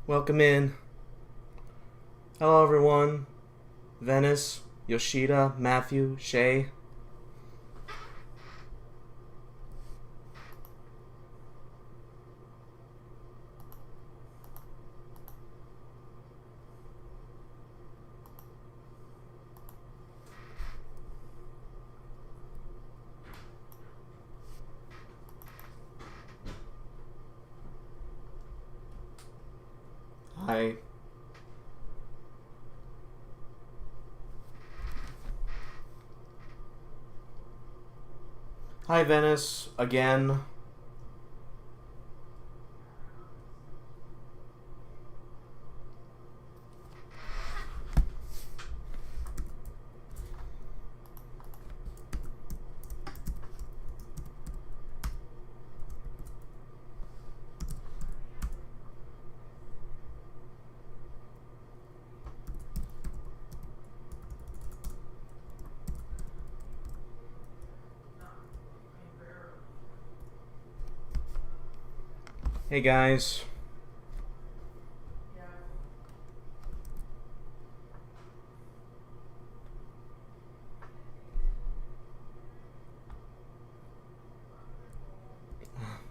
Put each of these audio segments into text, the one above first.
Welcome in. Hello, everyone. Venice, Yoshida, Matthew, Shay. Hi. Hi, Venice, again. Hey, guys.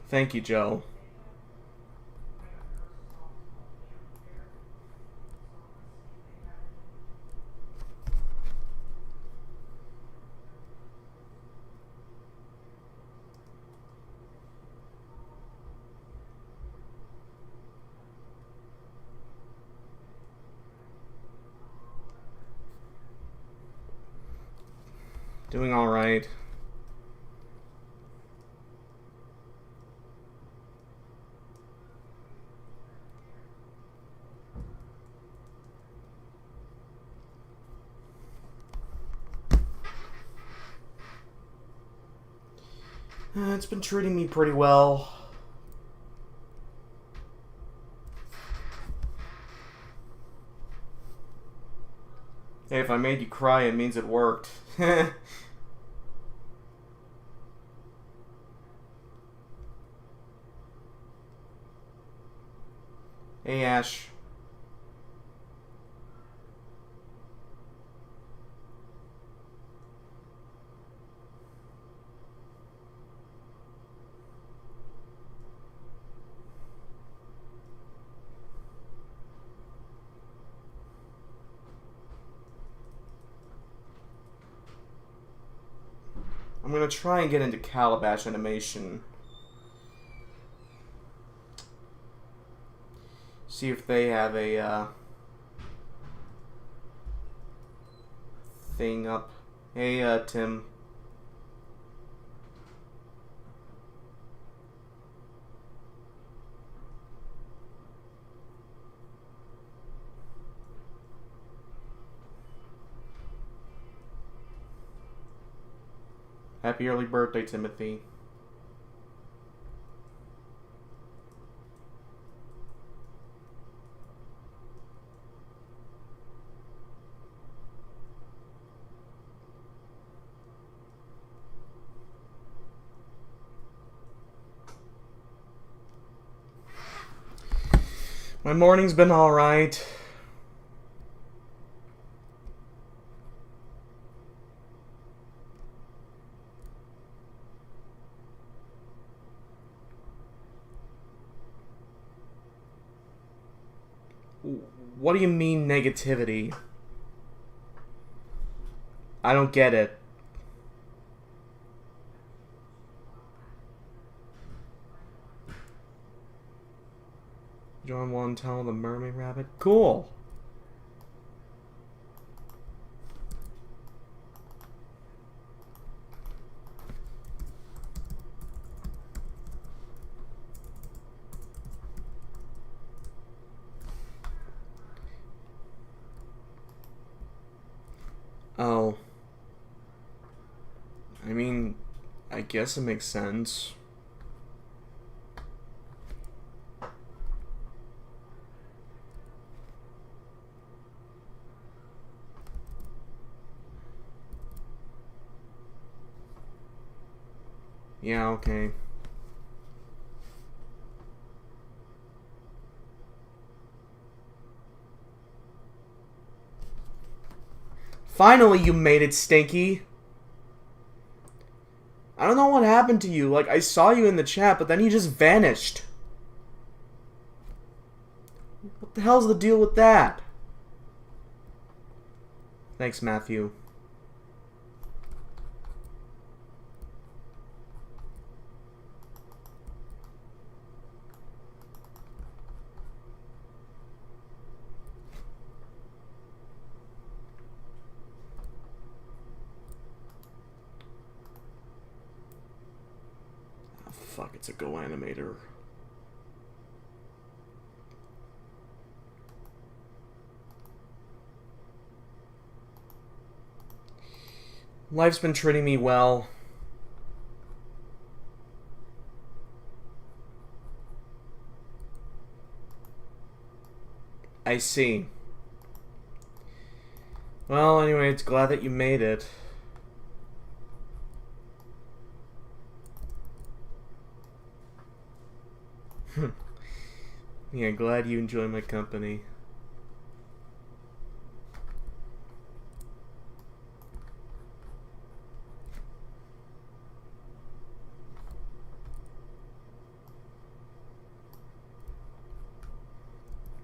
Thank you, Joe. Doing alright. It's been treating me pretty well. Hey, if I made you cry, it means it worked. Hey, Ash. I'm gonna try and get into Calabash animation. See if they have a thing up. Hey, Tim. Happy early birthday, Timothy. My morning's been alright. What do you mean negativity? I don't get it. John Won tell the mermaid rabbit? Cool. Oh. I mean, I guess it makes sense. Yeah, okay. Finally, you made it, Stinky. I don't know what happened to you. Like, I saw you in the chat, but then you just vanished. What the hell's the deal with that? Thanks, Matthew. Oh, fuck, it's a Go Animator. Life's been treating me well. I see. Well, anyway, it's glad that you made it. Yeah, glad you enjoy my company.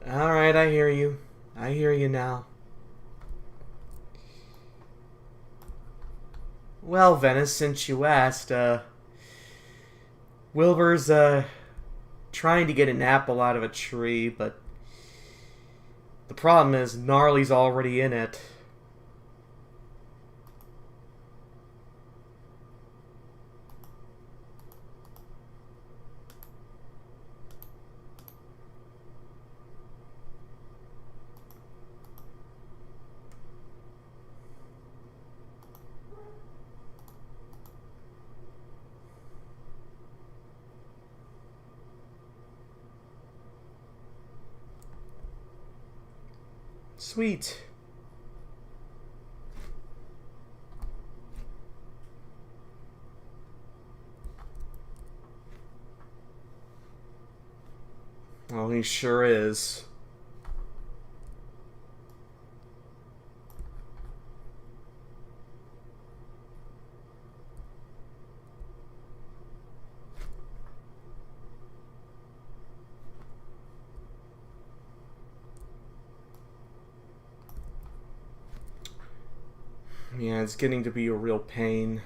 Alright, I hear you. I hear you now. Well, Venice, since you asked, Wilbur's, trying to get an apple out of a tree, but the problem is Gnarly's already in it. Sweet. Oh, he sure is. Yeah, it's getting to be a real pain.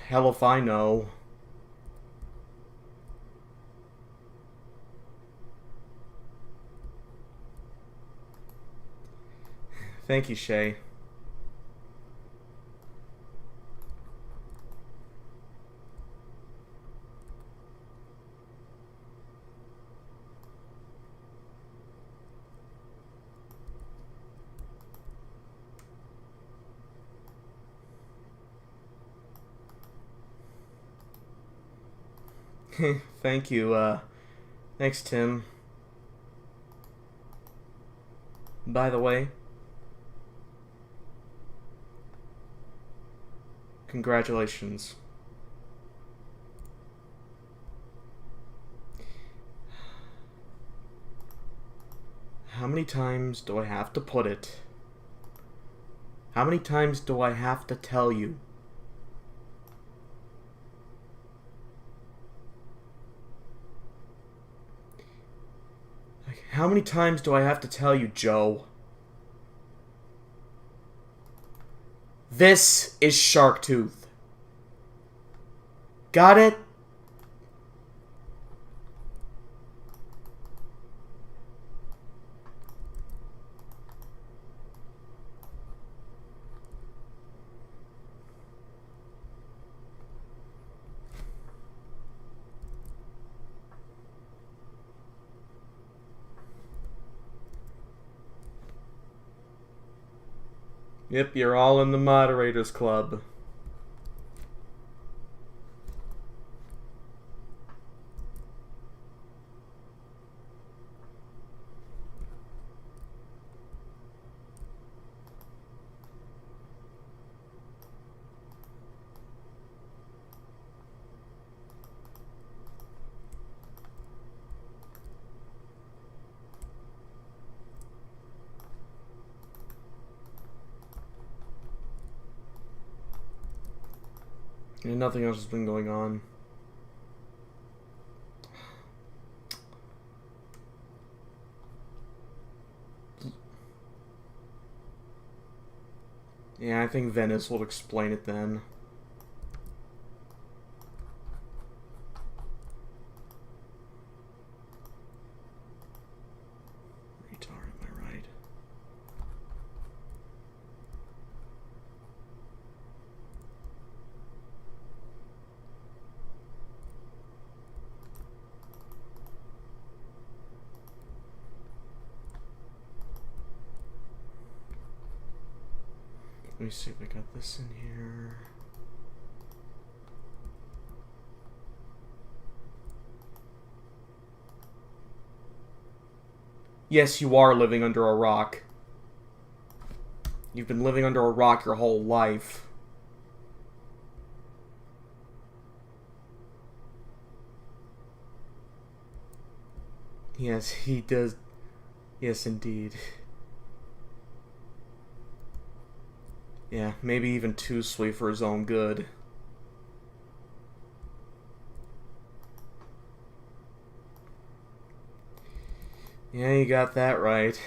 Hell if I know. Thank you, Shay. Thank you, thanks, Tim. By the way, congratulations. How many times do I have to put it? How many times do I have to tell you? How many times do I have to tell you, Joe? This is Sharktooth. Got it? Yep, you're all in the Moderators Club. And nothing else has been going on. Yeah, I think Venice will explain it then. Retard, am I right? Let me see if I got this in here. Yes, you are living under a rock. You've been living under a rock your whole life. Yes, he does. Yes, indeed. Yeah, maybe even too sweet for his own good. Yeah, you got that right.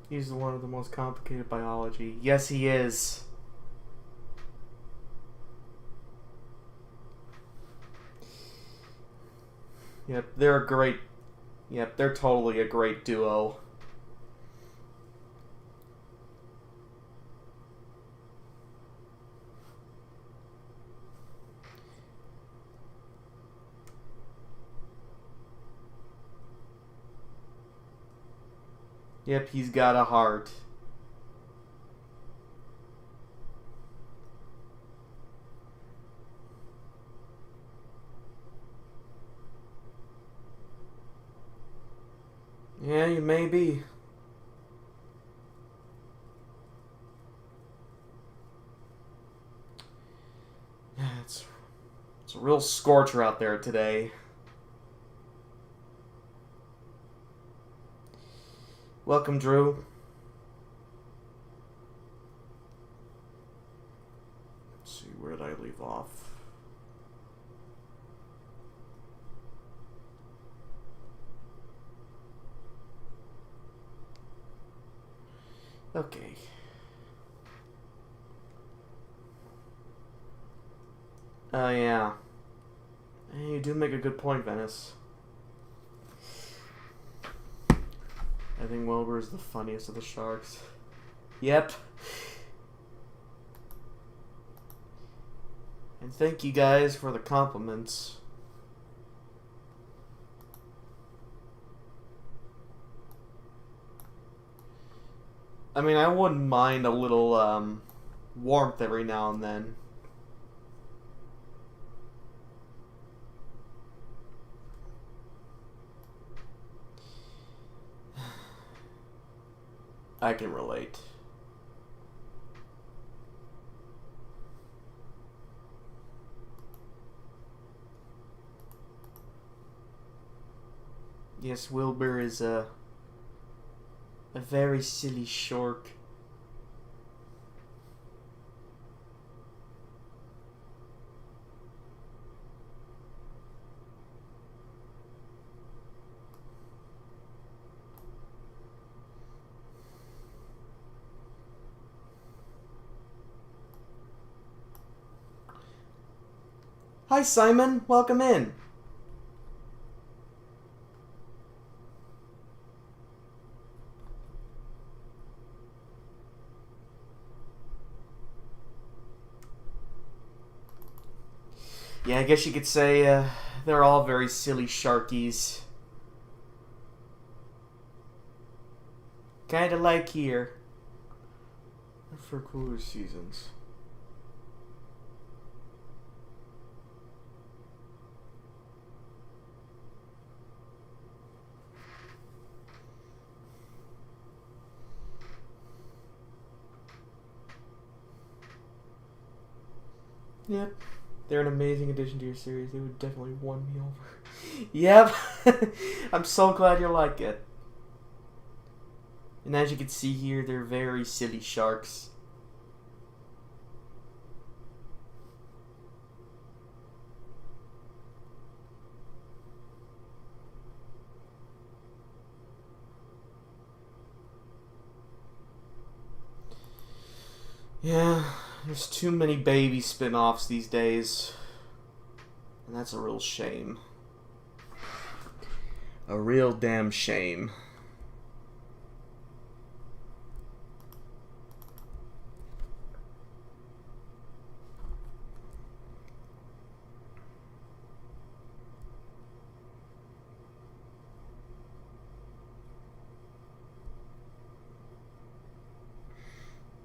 He's one of the most complicated biology. Yes, he is. Yep, they're a great... Yep, they're totally a great duo. Yep, he's got a heart. Yeah, you may be. Yeah, it's a real scorcher out there today. Welcome, Drew. Let's see, where did I leave off? Okay. Oh, yeah. Hey, you do make a good point, Venice. I think Wilbur is the funniest of the sharks. Yep. And thank you guys for the compliments. I mean, I wouldn't mind a little warmth every now and then. I can relate. Yes, Wilbur is a very silly shark. Hi, Simon. Welcome in. Yeah, I guess you could say they're all very silly sharkies. Kinda like here. For cooler seasons. Yep. They're an amazing addition to your series. They would definitely won me over. Yep. I'm so glad you like it. And as you can see here, they're very silly sharks. Yeah, there's too many baby spin-offs these days. And that's a real shame. A real damn shame.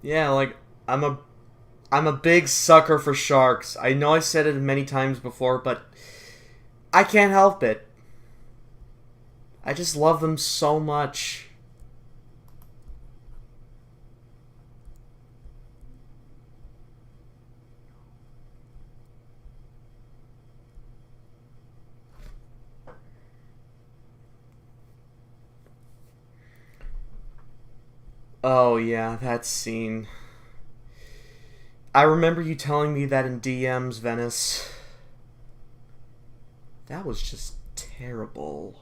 Yeah, like I'm a big sucker for sharks. I know I said it many times before, but I can't help it. I just love them so much. Oh yeah, that scene. I remember you telling me that in DMs, Venice. That was just terrible.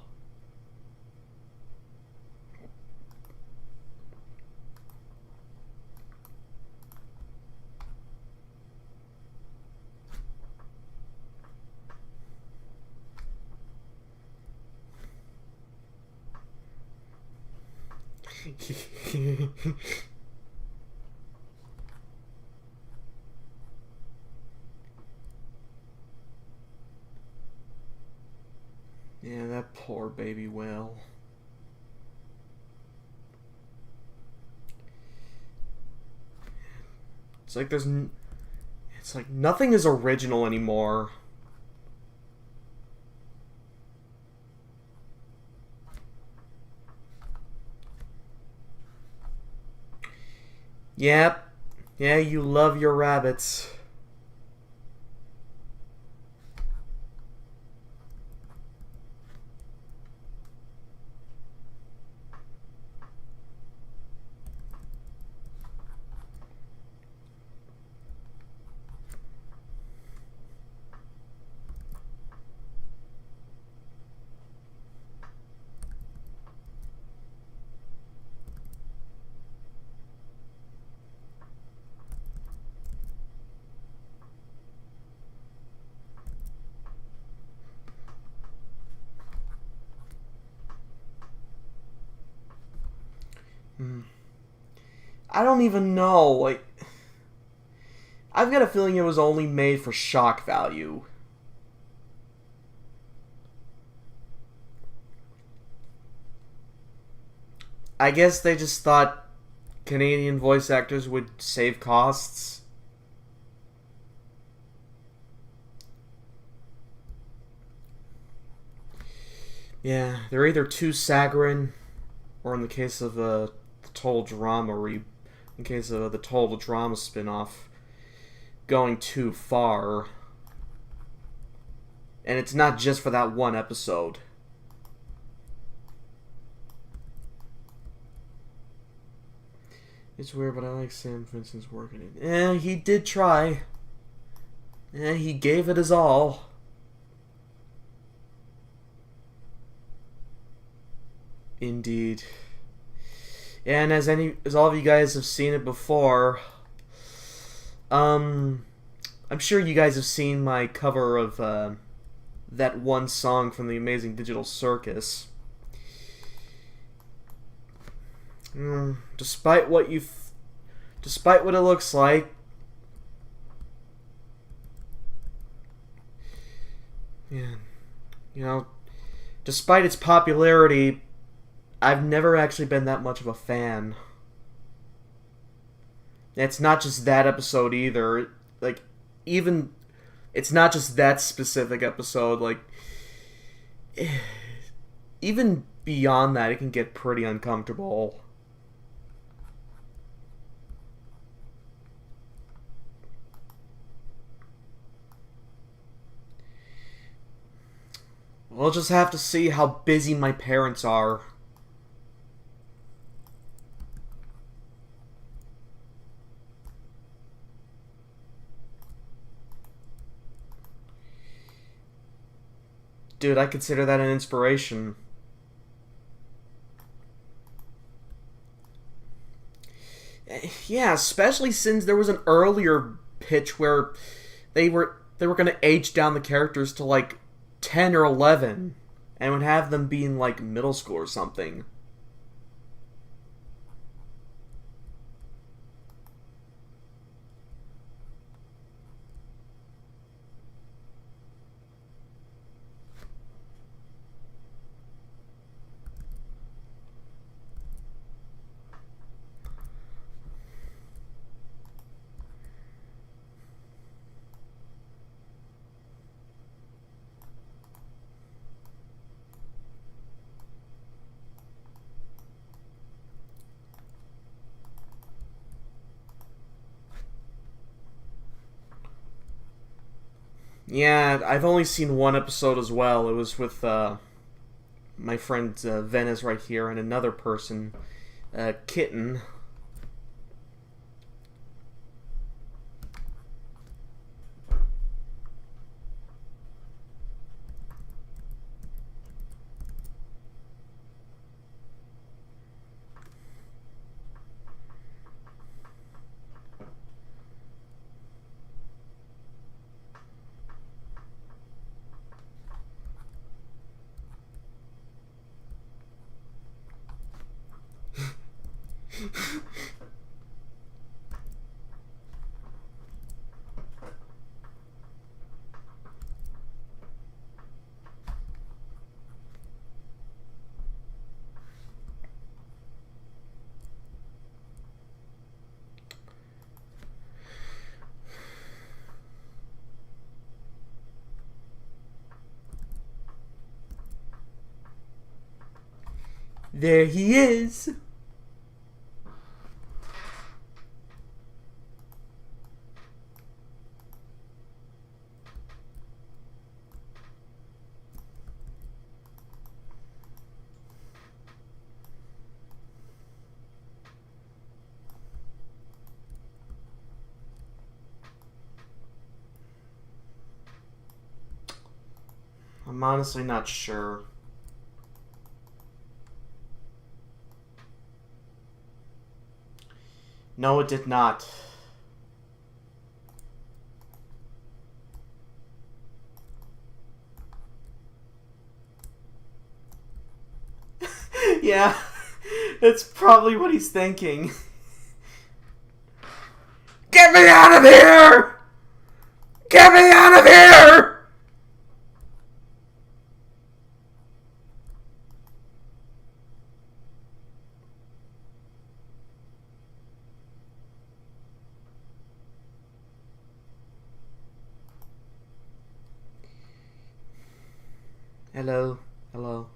Yeah, that poor baby whale. It's like it's like nothing is original anymore. Yep. Yeah, you love your rabbits. I don't even know. Like, I've got a feeling it was only made for shock value. I guess they just thought Canadian voice actors would save costs. Yeah, they're either too saccharine, or in the case of the Total Drama in case of the Total Drama spin-off, going too far. And it's not just for that one episode. It's weird, but I like Sam Vincent's work in it. He did try. He gave it his all. Indeed. And as all of you guys have seen it before, I'm sure you guys have seen my cover of that one song from the Amazing Digital Circus. Despite what it looks like, yeah, you know, despite its popularity, I've never actually been that much of a fan. It's not just that episode either. Like, even it's not just that specific episode. Like, even beyond that, it can get pretty uncomfortable. We'll just have to see how busy my parents are. Dude, I consider that an inspiration. Yeah, especially since there was an earlier pitch where they were going to age down the characters to like 10 or 11 and would have them be in like middle school or something. Yeah, I've only seen one episode as well. It was with my friend Venice right here and another person, Kitten. There he is. I'm honestly not sure. No, it did not. Yeah, that's probably what he's thinking. Get me out of here! Get me out of here! Hello. Hello.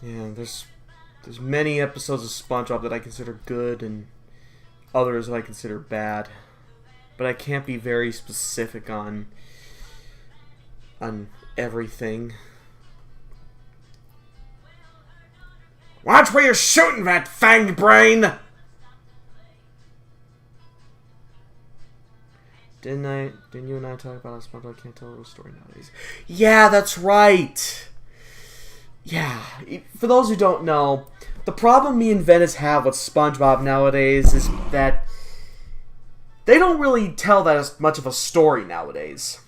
Yeah, there's many episodes of SpongeBob that I consider good and others that I consider bad. But I can't be very specific on everything. Watch where you're shooting, that fanged brain! Didn't you and I talk about how SpongeBob can't tell a real story nowadays? Yeah, that's right. Yeah, for those who don't know, the problem me and Venice have with SpongeBob nowadays is that they don't really tell that as much of a story nowadays.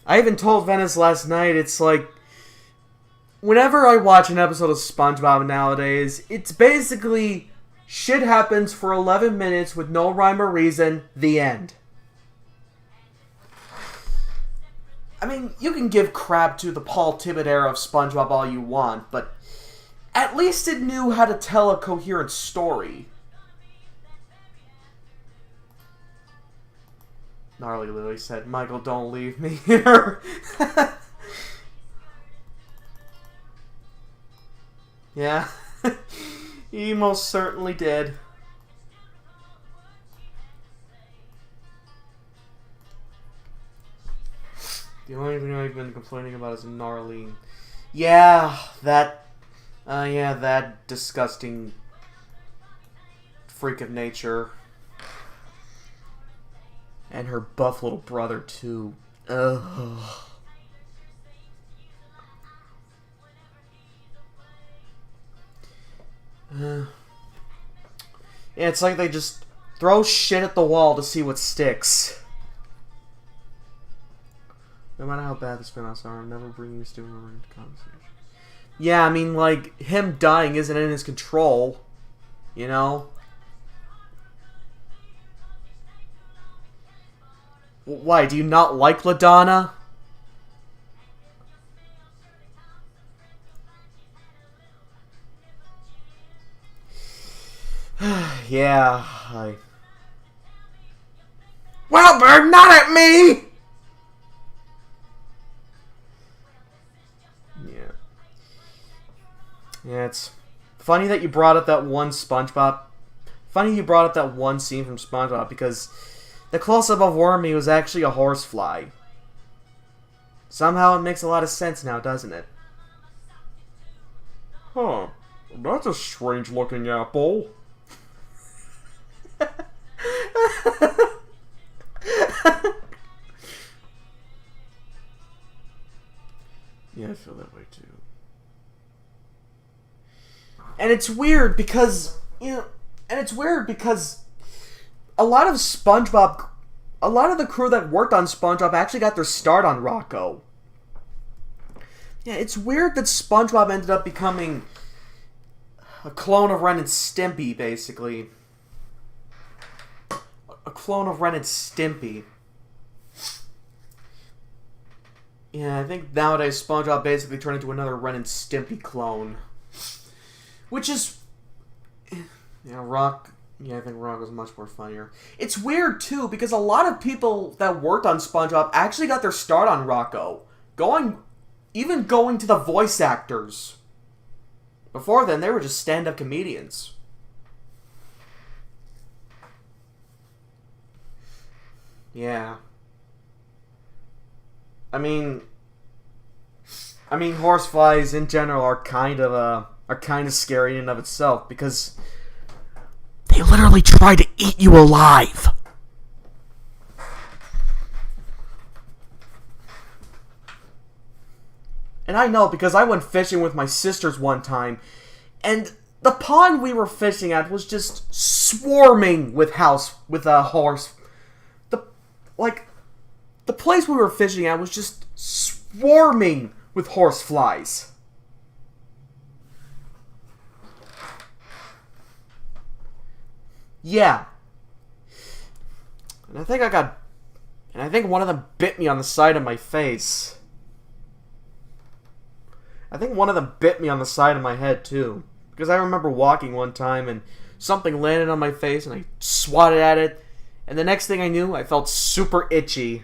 I even told Venice last night, it's like, whenever I watch an episode of SpongeBob nowadays, it's basically shit happens for 11 minutes with no rhyme or reason, the end. I mean, you can give crap to the Paul Tibbitt era of SpongeBob all you want, but at least it knew how to tell a coherent story. Gnarly Lily said, Michael, don't leave me here. Yeah, he most certainly did. The only thing I've been complaining about is Gnarly. Yeah, that disgusting freak of nature. And her buff little brother, too. Ugh. Yeah, it's like they just throw shit at the wall to see what sticks. No matter how bad the spin-offs are, I'm never bringing this into conversation. Yeah, I mean, like, him dying isn't in his control. You know? Why, do you not like LaDonna? Yeah, Well, Bird, not at me! Yeah, it's funny that you brought up that one SpongeBob. Funny you brought up that one scene from SpongeBob, because the close-up of Wormy was actually a horsefly. Somehow it makes a lot of sense now, doesn't it? Huh. That's a strange-looking apple. Yeah, I feel that way too. And it's weird because, a lot of the crew that worked on SpongeBob actually got their start on Rocco. Yeah, it's weird that SpongeBob ended up becoming a clone of Ren and Stimpy, basically. A clone of Ren and Stimpy. Yeah, I think nowadays SpongeBob basically turned into another Ren and Stimpy clone. Which is... Yeah, I think Rock was much more funnier. It's weird, too, because a lot of people that worked on SpongeBob actually got their start on Rocco. Even going to the voice actors. Before then, they were just stand-up comedians. Yeah. I mean, horseflies in general are kind of scary in and of itself, because they literally try to eat you alive. And I know, because I went fishing with my sisters one time, and the pond we were fishing at was just swarming with horse. The place we were fishing at was just swarming with horseflies. Yeah. And I think one of them bit me on the side of my face. I think one of them bit me on the side of my head, too. Because I remember walking one time and something landed on my face and I swatted at it. And the next thing I knew, I felt super itchy.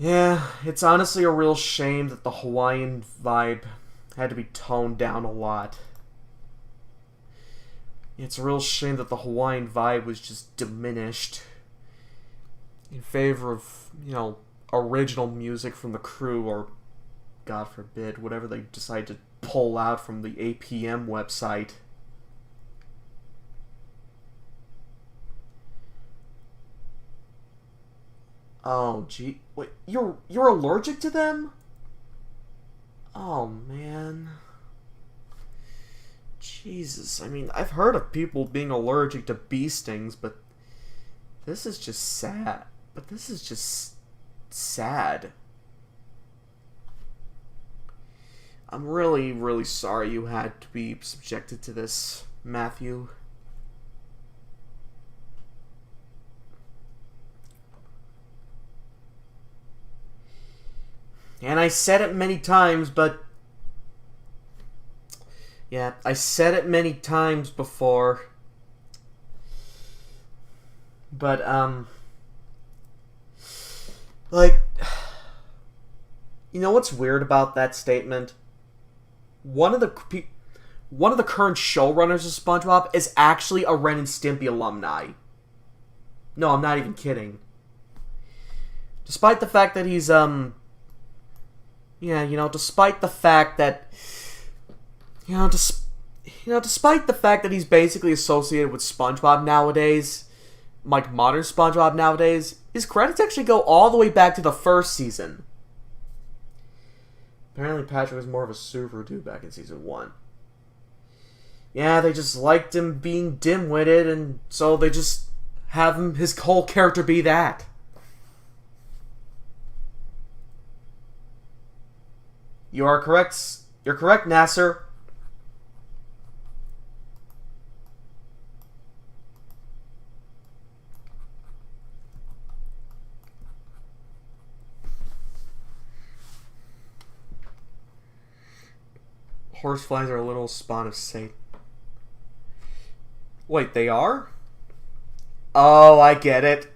Yeah, it's honestly a real shame that the Hawaiian vibe had to be toned down a lot. It's a real shame that the Hawaiian vibe was just diminished in favor of, original music from the crew, or, God forbid, whatever they decide to pull out from the APM website. Oh, gee. Wait, you're allergic to them? Oh, man. Jesus. I mean, I've heard of people being allergic to bee stings, but this is just sad. But this is just sad. I'm really, really sorry you had to be subjected to this, Matthew. And I said it many times, but... yeah, I said it many times before. But, like... you know what's weird about that statement? One of the current showrunners of SpongeBob is actually a Ren and Stimpy alumni. No, I'm not even kidding. Despite the fact that he's, yeah, you know, despite the fact that... despite the fact that he's basically associated with SpongeBob nowadays, like modern SpongeBob nowadays, his credits actually go all the way back to the first season. Apparently Patrick was more of a super dude back in season 1. Yeah, they just liked him being dim-witted, and so they just have him, his whole character be that. You are correct. You're correct, Nasser. Horseflies are a little spawn of Satan. Wait, they are? Oh, I get it.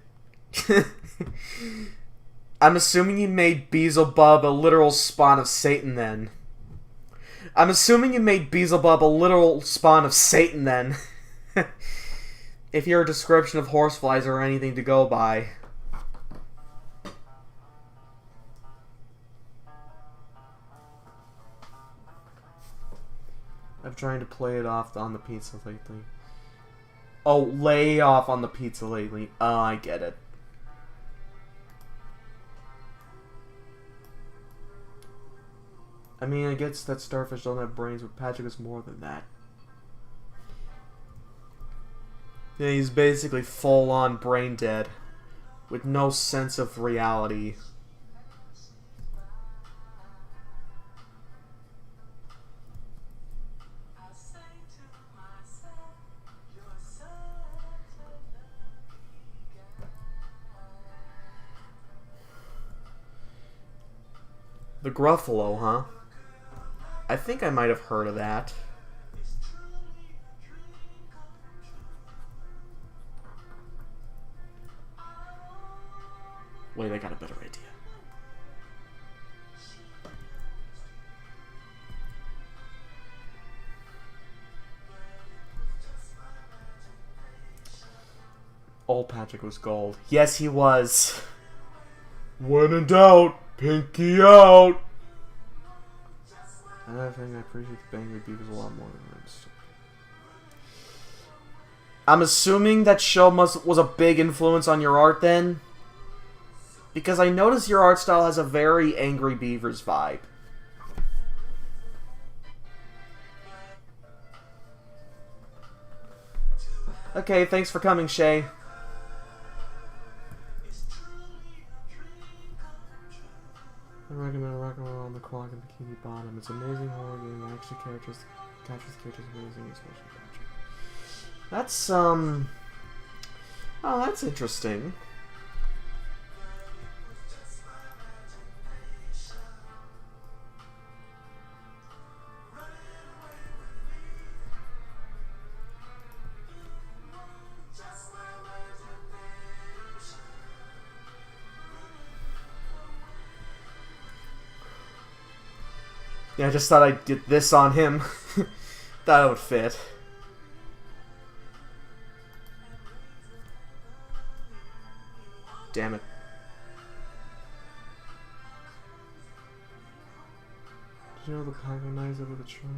I'm assuming you made Beelzebub a literal spawn of Satan then. I'm assuming you made Beelzebub a literal spawn of Satan then. If your description of horseflies are anything to go by. I'm trying to play it off on the pizza lately. Oh, lay off on the pizza lately. Oh, I get it. I mean, I guess that starfish don't have brains, but Patrick is more than that. Yeah, he's basically full-on brain dead, with no sense of reality. The Gruffalo, huh? I think I might have heard of that. Wait, I got a better idea. Old Patrick was gold. Yes, he was. When in doubt, pinky out. Another thing, I appreciate the Bangry Beavers a lot more than Rams. I'm assuming that show was a big influence on your art then? Because I notice your art style has a very Angry Beavers vibe. Okay, thanks for coming, Shay. I recommend Rock and Roll on the Quag and Bikini Bottom. It's an amazing horror game that actually captures the characters amazing, especially Patrick. That's, oh, that's interesting. Yeah, I just thought I'd get this on him. That would fit. Damn it. Did you know the Paco knives over the trunk?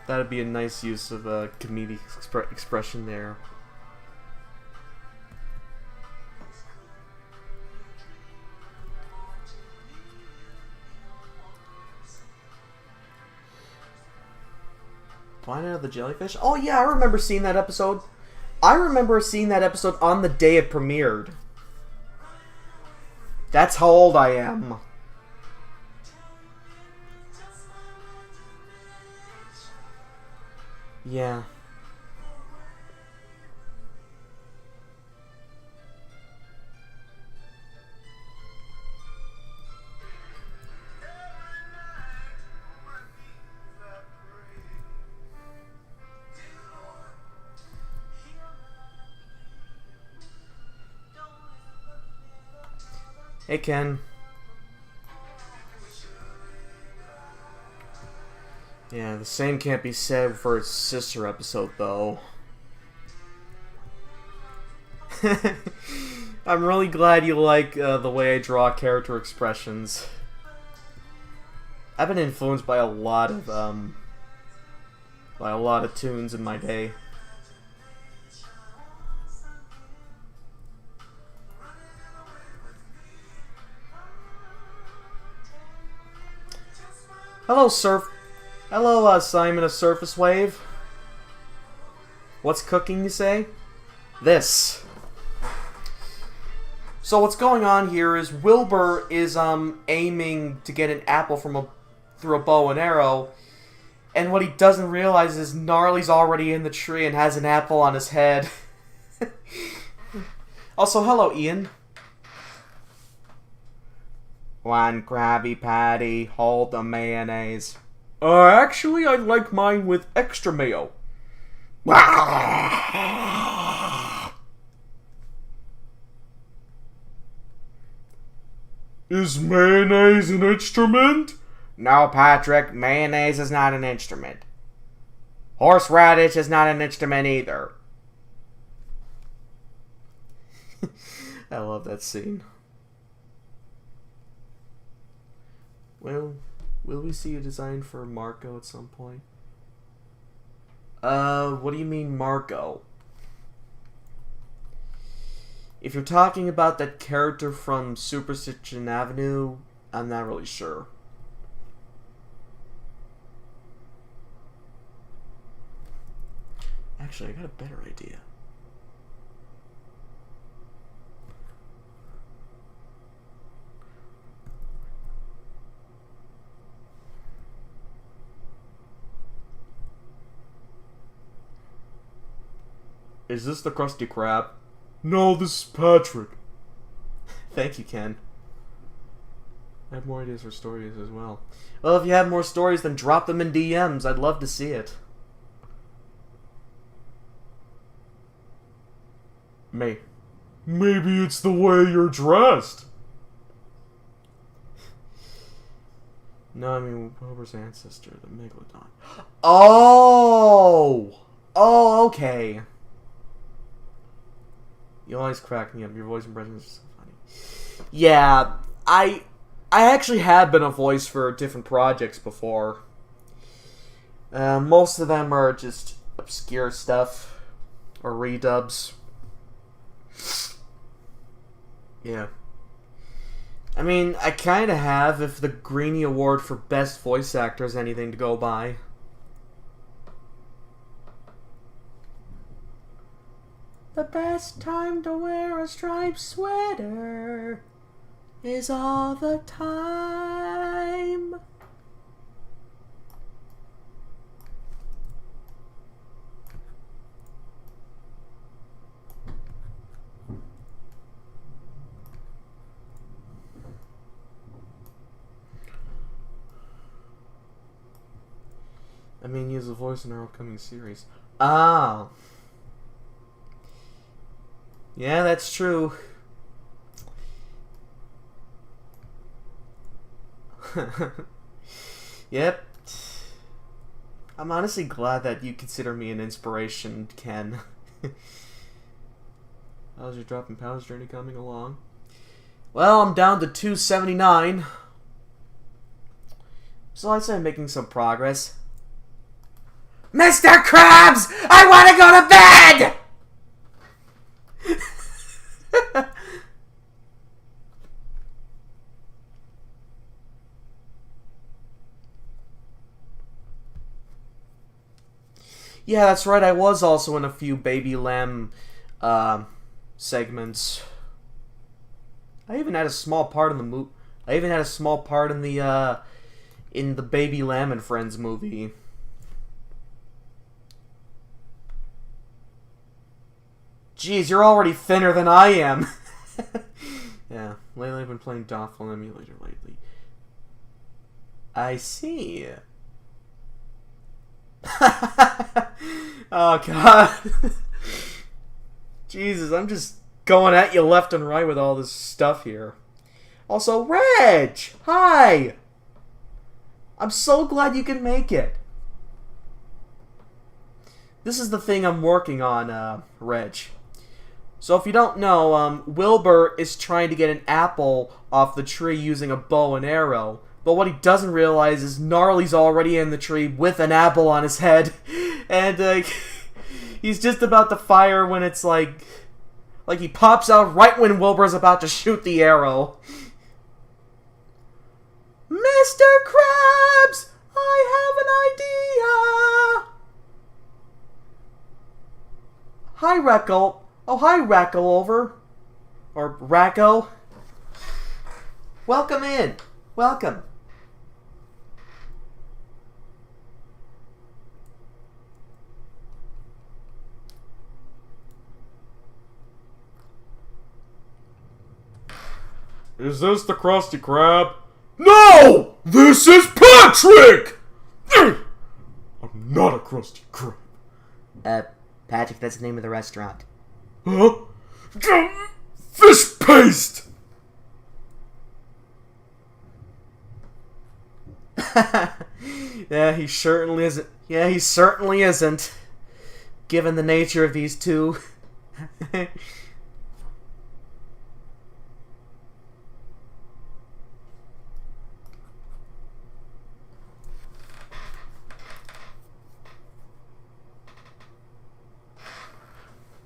That'd be a nice use of a comedic expression there. Planet of the Jellyfish? Oh yeah, I remember seeing that episode. I remember seeing that episode on the day it premiered. That's how old I am. Yeah. Hey, Ken. Yeah, the same can't be said for its sister episode, though. I'm really glad you like the way I draw character expressions. I've been influenced by a lot of tunes in my day. Hello, Simon of Surface Wave. What's cooking, you say? This. So what's going on here is Wilbur is aiming to get an apple through a bow and arrow, and what he doesn't realize is Gnarly's already in the tree and has an apple on his head. Also, hello, Ian. One Krabby Patty, hold the mayonnaise. Actually, I'd like mine with extra mayo. Is mayonnaise an instrument? No, Patrick, mayonnaise is not an instrument. Horseradish is not an instrument either. I love that scene. Well, will we see a design for Marco at some point? What do you mean Marco? If you're talking about that character from Superstition Avenue, I'm not really sure. Actually, I got a better idea. Is this the Krusty Krab? No, this is Patrick. Thank you, Ken. I have more ideas for stories as well. Well, if you have more stories, then drop them in DMs. I'd love to see it. Maybe it's the way you're dressed. No, I mean Wilbur's ancestor, the Megalodon. Oh! Oh, okay. You always crack me up. Your voice impressions are so funny. Yeah, I actually have been a voice for different projects before. Most of them are just obscure stuff or redubs. Yeah. I mean, I kind of have if the Greenie Award for Best Voice Actor is anything to go by. The best time to wear a striped sweater is all the time. I mean, use a voice in our upcoming series. Ah. Yeah, that's true. Yep. I'm honestly glad that you consider me an inspiration, Ken. How's your dropping pounds journey coming along? Well, I'm down to 279. So I'd say I'm making some progress. Mr. Krabs! I want to go to bed! Yeah, that's right. I was also in a few Baby Lamb segments. I even had a small part in the movie. I even had a small part in the Baby Lamb and Friends movie. Jeez, you're already thinner than I am. Yeah, lately I've been playing Doffel Emulator lately. I see. Oh god. Jesus, I'm just going at you left and right with all this stuff here. Also, Reg! Hi! I'm so glad you can make it. This is the thing I'm working on, Reg. So if you don't know, Wilbur is trying to get an apple off the tree using a bow and arrow. But what he doesn't realize is Gnarly's already in the tree with an apple on his head. And he's just about to fire when it's like he pops out right when Wilbur's about to shoot the arrow. Mr. Krabs, I have an idea. Hi, Recco. Oh, hi, Racco over. Or Racco. Welcome in. Welcome. Is this the Krusty Krab? No! This is Patrick! I'm not a Krusty Krab. Patrick, that's the name of the restaurant. Huh? Fish paste! Yeah, he certainly isn't. Yeah, he certainly isn't. Given the nature of these two.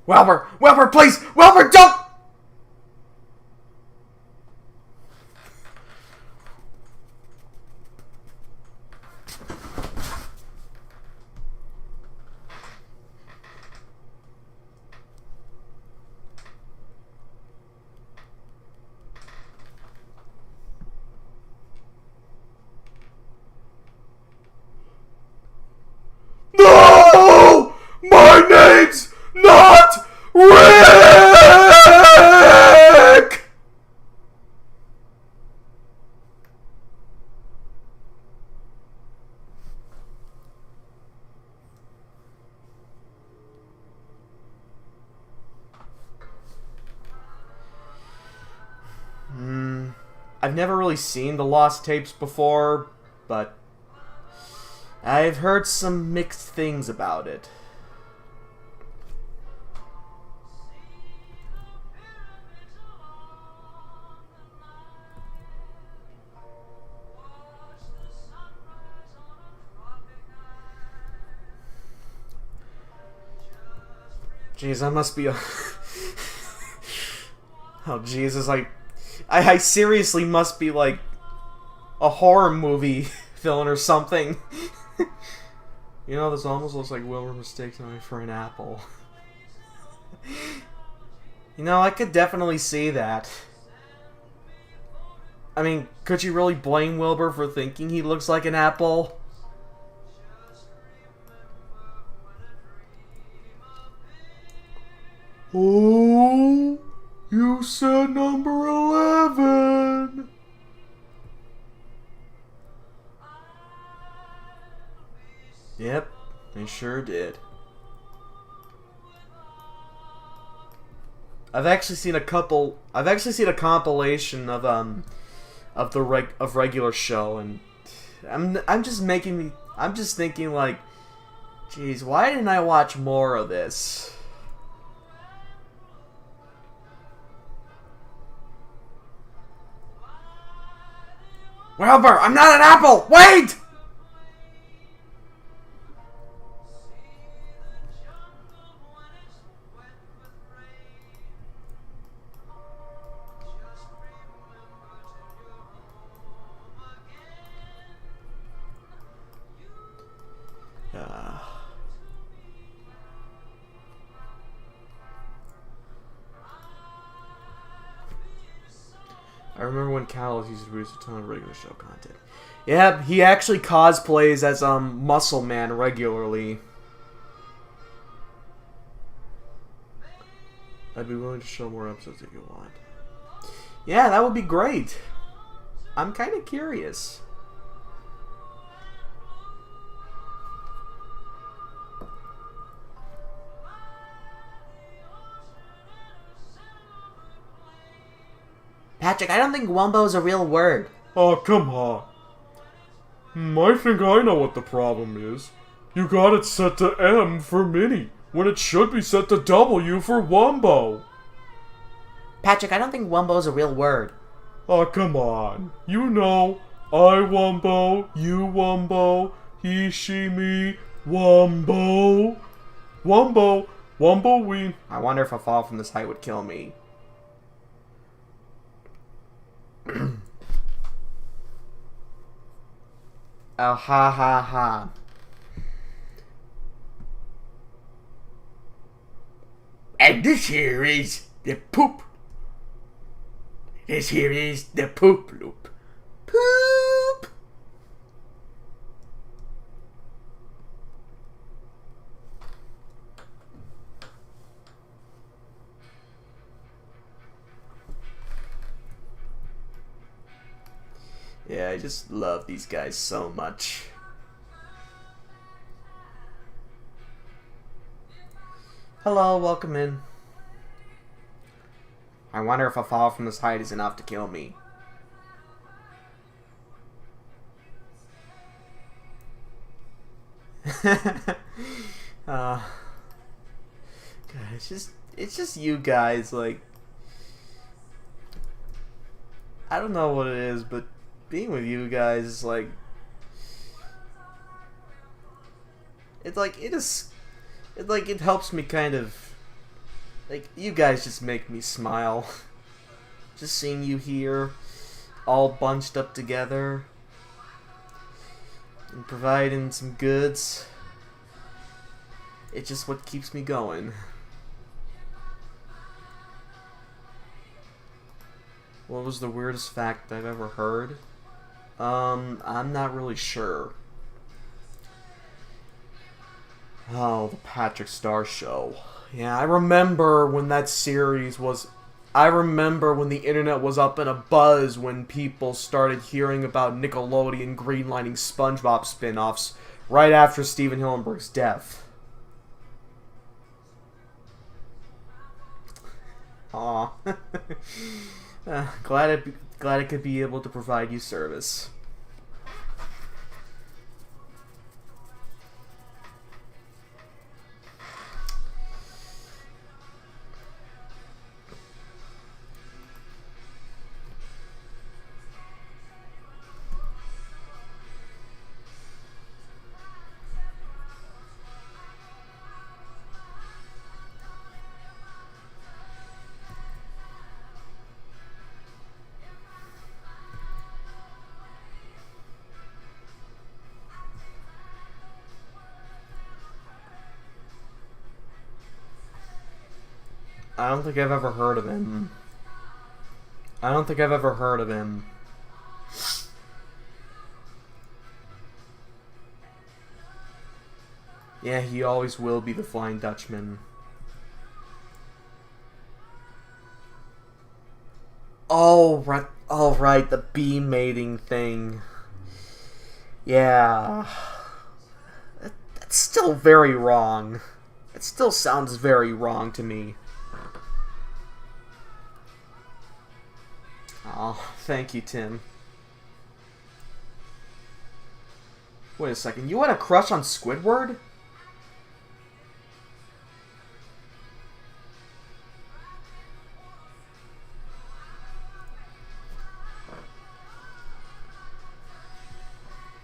Wilbur! Wilbur, please! Wilbur, don't! No! My name's not Rick! I've never really seen the Lost Tapes before, but I've heard some mixed things about it. Jeez, I must be a... Oh, Jesus, I seriously must be, like, a horror movie villain or something. You know, this almost looks like Wilbur mistakes me for an apple. You know, I could definitely see that. I mean, could you really blame Wilbur for thinking he looks like an apple? Oh, you said number 11. Yep, they sure did. I've actually seen a compilation of regular show, and I'm just thinking like, geez, why didn't I watch more of this? Wilbur, I'm not an apple! Wait! I remember when Cal used to produce a ton of regular show content. Yeah, he actually cosplays as Muscle Man regularly. I'd be willing to show more episodes if you want. Yeah, that would be great. I'm kind of curious. Patrick, I don't think wumbo is a real word. Oh, come on. I think I know what the problem is. You got it set to M for mini, when it should be set to W for wumbo. Patrick, I don't think wumbo is a real word. Oh, come on. You know, I wumbo, you wumbo, he, she, me, wumbo. Wumbo, wumbo, we. I wonder if a fall from this height would kill me. Oh, ha ha ha. And this here is the poop. This here is the poop loop. Poop! Yeah, I just love these guys so much. Hello, welcome in. I wonder if a fall from this height is enough to kill me. God, it's just you guys, like, I don't know what it is, but being with you guys is like, it helps me kind of, like, you guys just make me smile. Just seeing you here, all bunched up together, and providing some goods, it's just what keeps me going. What was the weirdest fact I've ever heard? I'm not really sure. Oh, the Patrick Star Show. Yeah, I remember when that series was... I remember when the internet was up in a buzz when people started hearing about Nickelodeon greenlighting SpongeBob spin-offs right after Steven Hillenburg's death. Aw. Glad I could be able to provide you service. I don't think I've ever heard of him. I don't think I've ever heard of him. Yeah, he always will be the Flying Dutchman. Oh, right, the bee mating thing. Yeah. That's still very wrong. It still sounds very wrong to me. Oh, thank you, Tim. Wait a second, you had a crush on Squidward?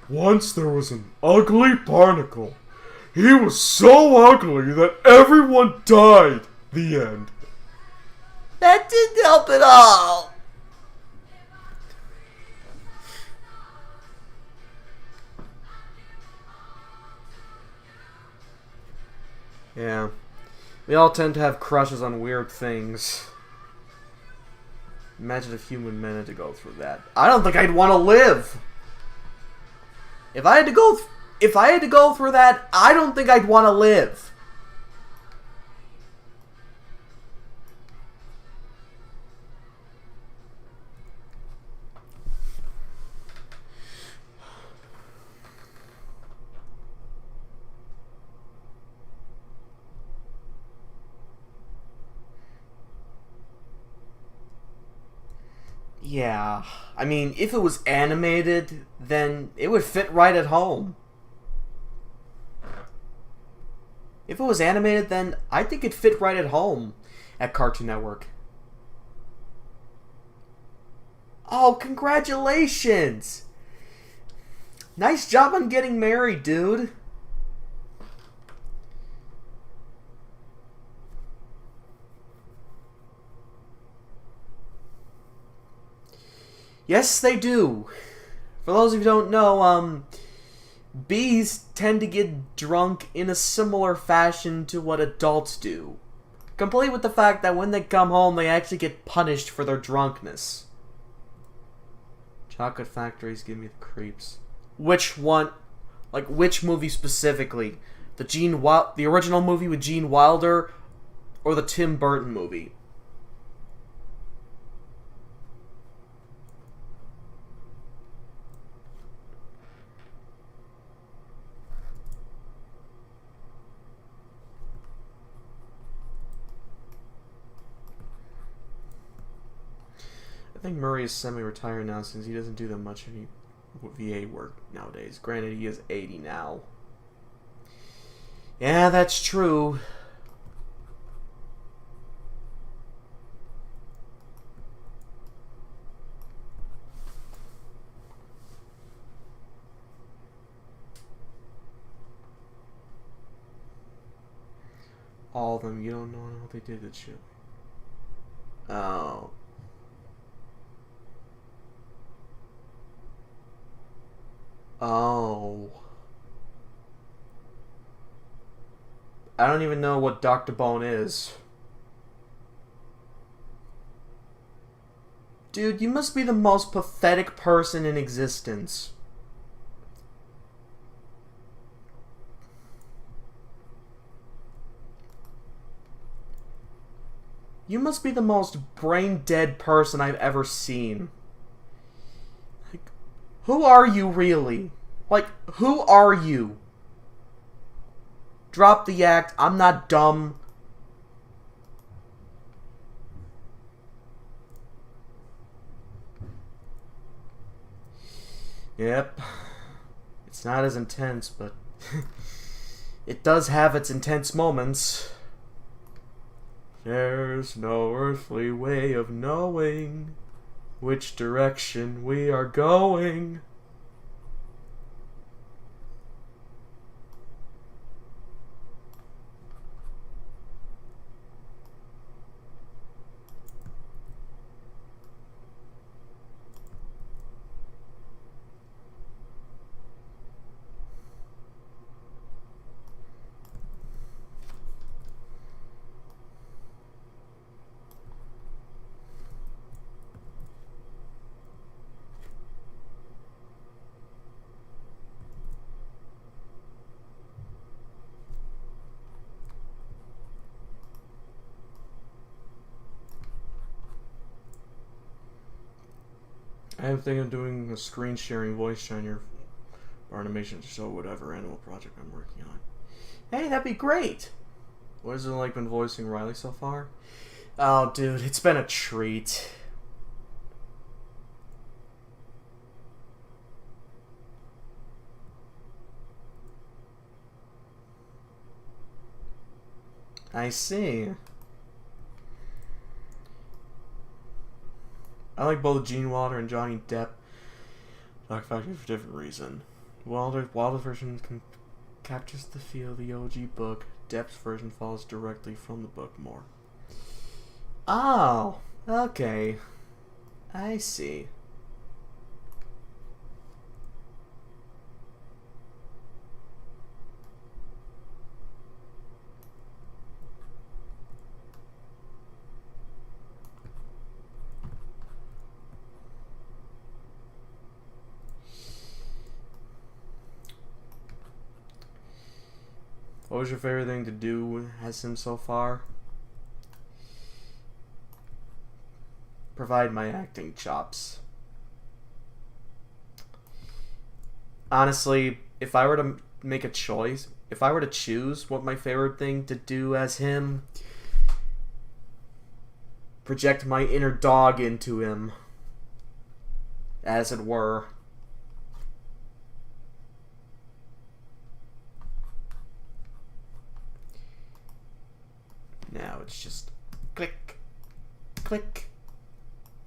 Once there was an ugly barnacle. He was so ugly that everyone died. The end. That didn't help at all. Yeah. We all tend to have crushes on weird things. Imagine if human men had to go through that. I don't think I'd want to live. If I had to go through that, I don't think I'd want to live. Yeah, I mean, if it was animated, then it would fit right at home. If it was animated, then I think it'd fit right at home at Cartoon Network. Oh, congratulations! Nice job on getting married, dude. Yes, they do. For those of you who don't know, bees tend to get drunk in a similar fashion to what adults do. Complete with the fact that when they come home, they actually get punished for their drunkenness. Chocolate factories give me the creeps. Which one? Like, which movie specifically? The original movie with Gene Wilder, or the Tim Burton movie? I think Murray is semi-retired now since he doesn't do that much any VA work nowadays. Granted, he is 80 now. Yeah, that's true. All of them. You don't know what they did to Chili. Oh. Oh. I don't even know what Dr. Bone is. Dude, you must be the most pathetic person in existence. You must be the most brain-dead person I've ever seen. Like, who are you really? Like, who are you? Drop the act. I'm not dumb. Yep. It's not as intense, but it does have its intense moments. There's no earthly way of knowing which direction we are going. I am thinking of doing a screen sharing voice on your animation to show whatever animal project I'm working on. Hey, that'd be great! What has it like been voicing Riley so far? Oh, dude, it's been a treat. I see. I like both Gene Wilder and Johnny Depp. Doc Factory for a different reason. Wilder version captures the feel of the OG book. Depth version follows directly from the book more. Oh, okay. I see. What was your favorite thing to do as him so far? Provide my acting chops. Honestly, if I were to make a choice, if I were to choose what my favorite thing to do as him, project my inner dog into him, as it were. Now it's just click, click,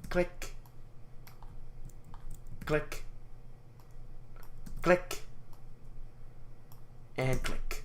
click, click, click, and click.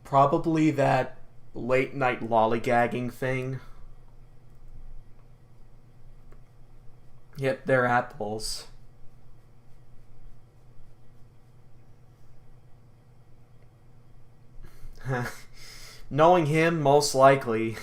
Probably that late night lollygagging thing. Yep, they're apples. Knowing him, most likely.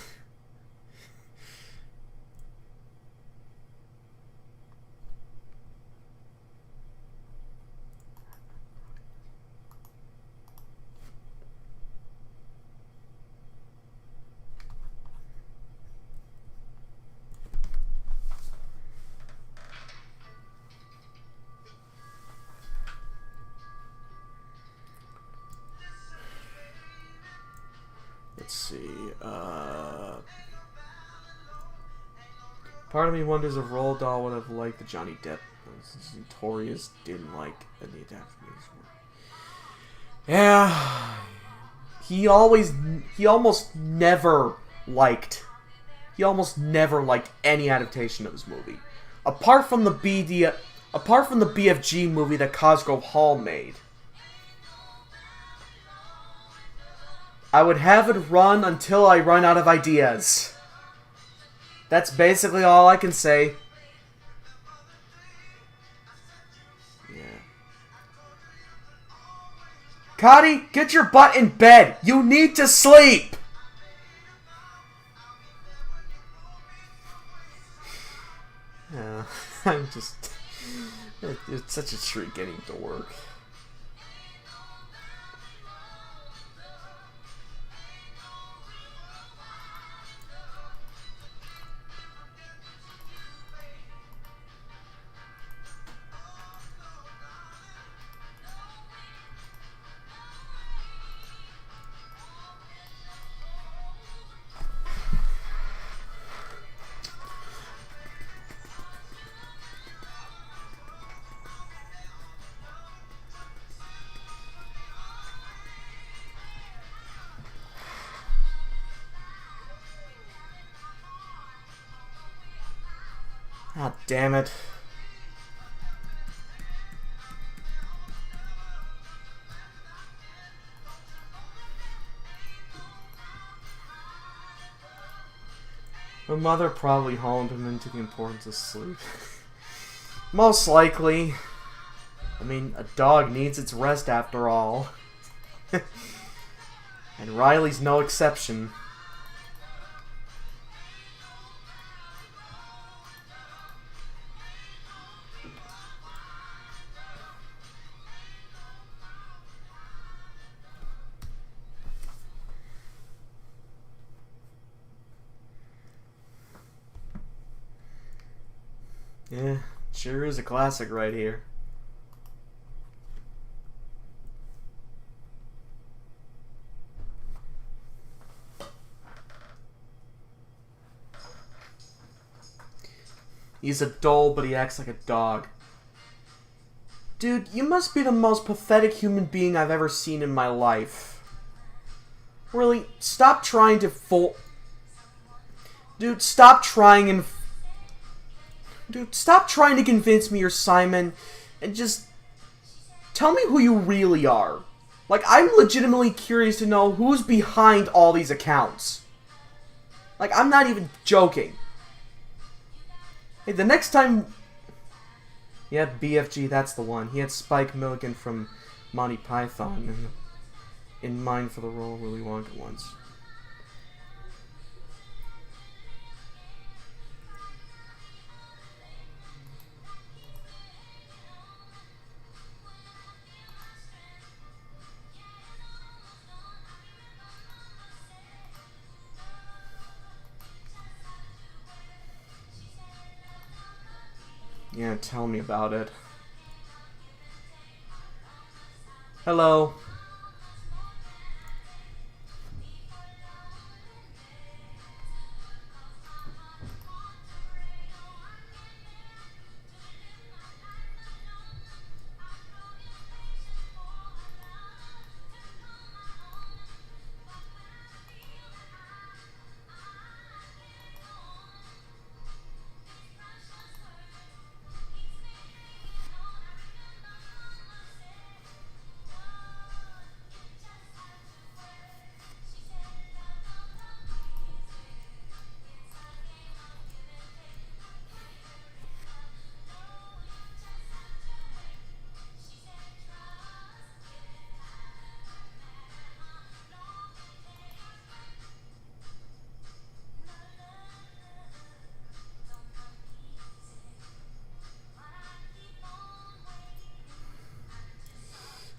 Let's see, part of me wonders if Roald Dahl would have liked the Johnny Depp since Notorious didn't like any adaptations. Yeah, he almost never liked any adaptation of his movie, apart from the BFG movie that Cosgrove Hall made. I would have it run until I run out of ideas. That's basically all I can say. Yeah. Cotty, get your butt in bed. You need to sleep. Yeah, I'm just... It's such a treat getting to work. Ah, damn it. My mother probably honed him into the importance of sleep. Most likely. I mean, a dog needs its rest after all. And Riley's no exception. Yeah, sure is a classic right here. He's a doll, but he acts like a dog. Dude, you must be the most pathetic human being I've ever seen in my life. Really, stop trying to Dude, stop trying and... Dude, stop trying to convince me you're Simon, and just... tell me who you really are. Like, I'm legitimately curious to know who's behind all these accounts. Like, I'm not even joking. Hey, the next time... Yeah, BFG, that's the one. He had Spike Milligan from Monty Python in mind for the role of Willy Wonka once. Yeah, tell me about it. Hello.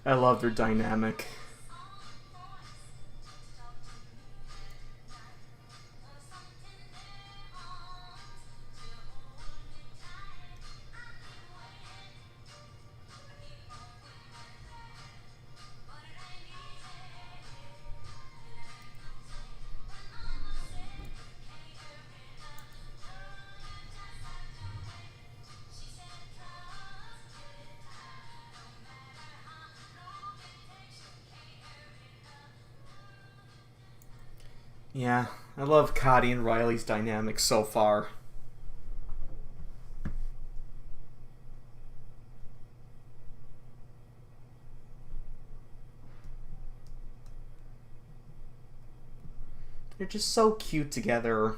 I love their dynamic. Yeah, I love Cotty and Riley's dynamic so far. They're just so cute together.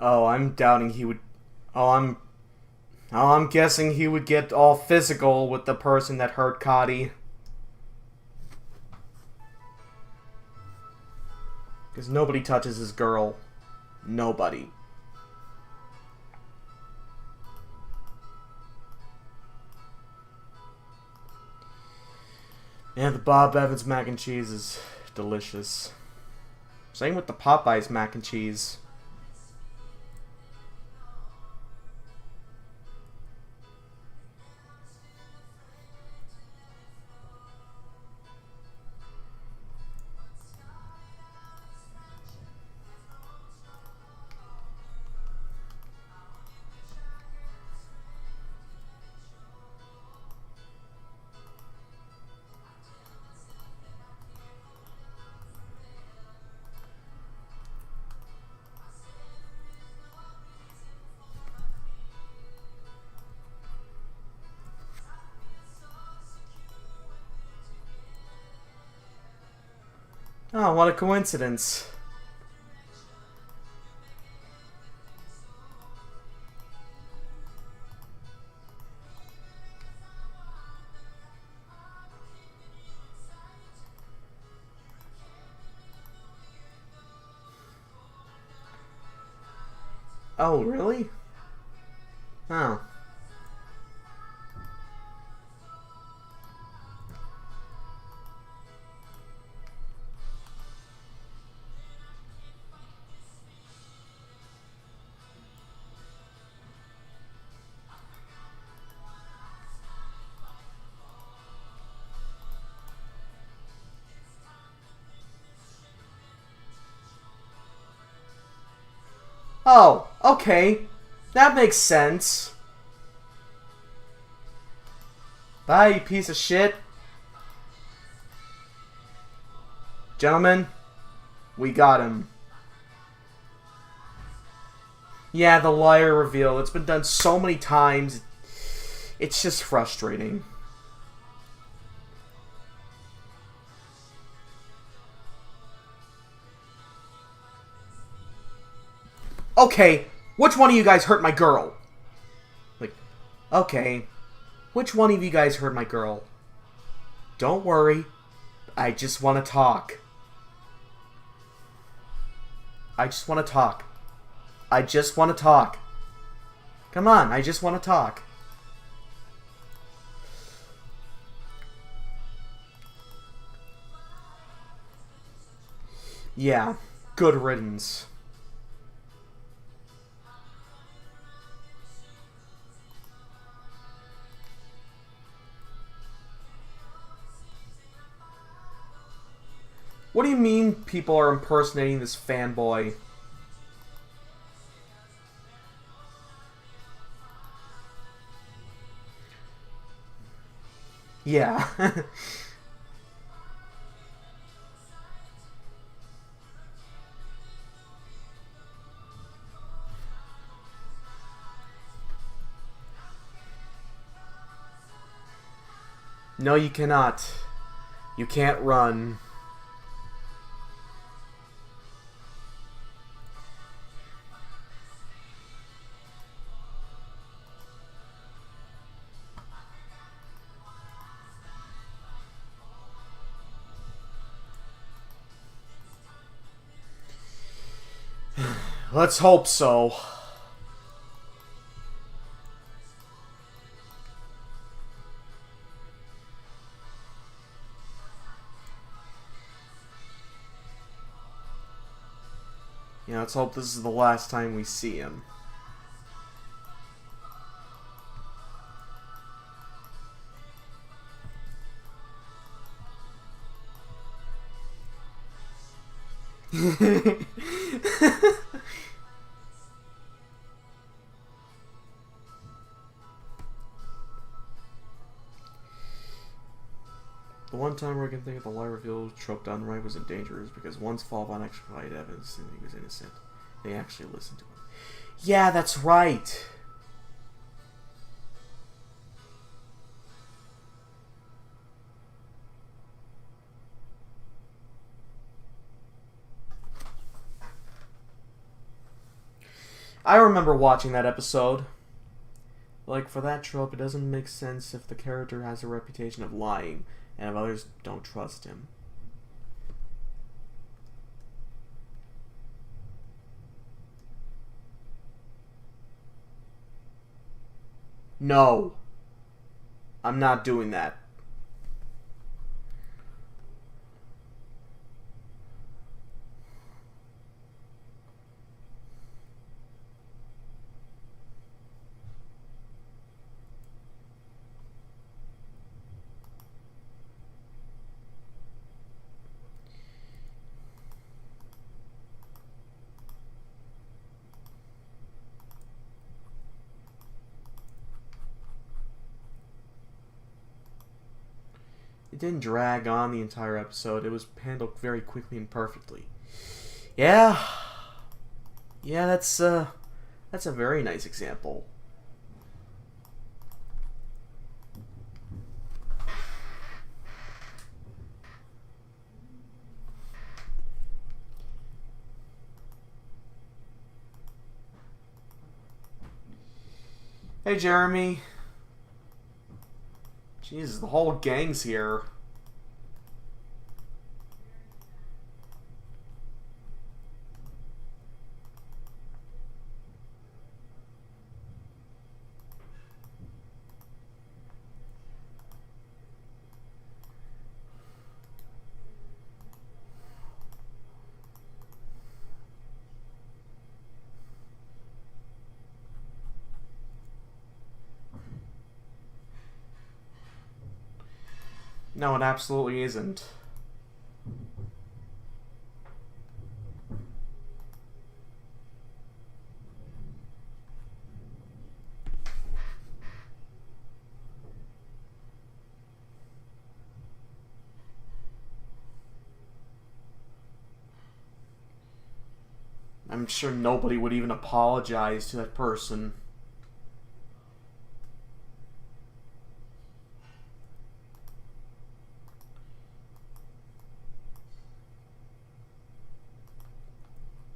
Oh, I'm doubting he would... I'm guessing he would get all physical with the person that hurt Cotty. Because nobody touches his girl. Nobody. Yeah, the Bob Evans mac and cheese is delicious. Same with the Popeyes mac and cheese. Oh, what a coincidence. Oh, really? Oh. Oh, okay. That makes sense. Bye, you piece of shit. Gentlemen, we got him. Yeah, the liar reveal. It's been done so many times. It's just frustrating. Okay, which one of you guys hurt my girl? Like, okay, which one of you guys hurt my girl? Don't worry, I just want to talk. I just want to talk. I just want to talk. Come on, I just want to talk. Yeah, good riddance. What do you mean people are impersonating this fanboy? Yeah. No, you cannot. You can't run. Let's hope so. Yeah, let's hope this is the last time we see him. The one time where I can think of the lie reveal trope done right was in Dangerous because once followed by extra evidence that he was innocent, they actually listened to him. Yeah, that's right. I remember watching that episode. Like, for that trope, it doesn't make sense if the character has a reputation of lying, and if others don't trust him. No. I'm not doing that. It didn't drag on the entire episode. It was handled very quickly and perfectly. Yeah. Yeah, that's a very nice example. Hey, Jeremy. Jesus, the whole gang's here. No, it absolutely isn't. I'm sure nobody would even apologize to that person.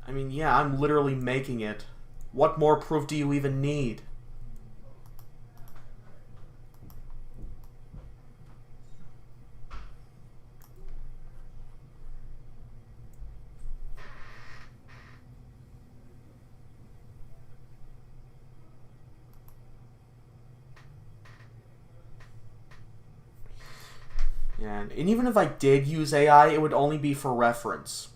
I mean, yeah, I'm literally making it. What more proof do you even need? Yeah, and even if I did use AI, it would only be for reference.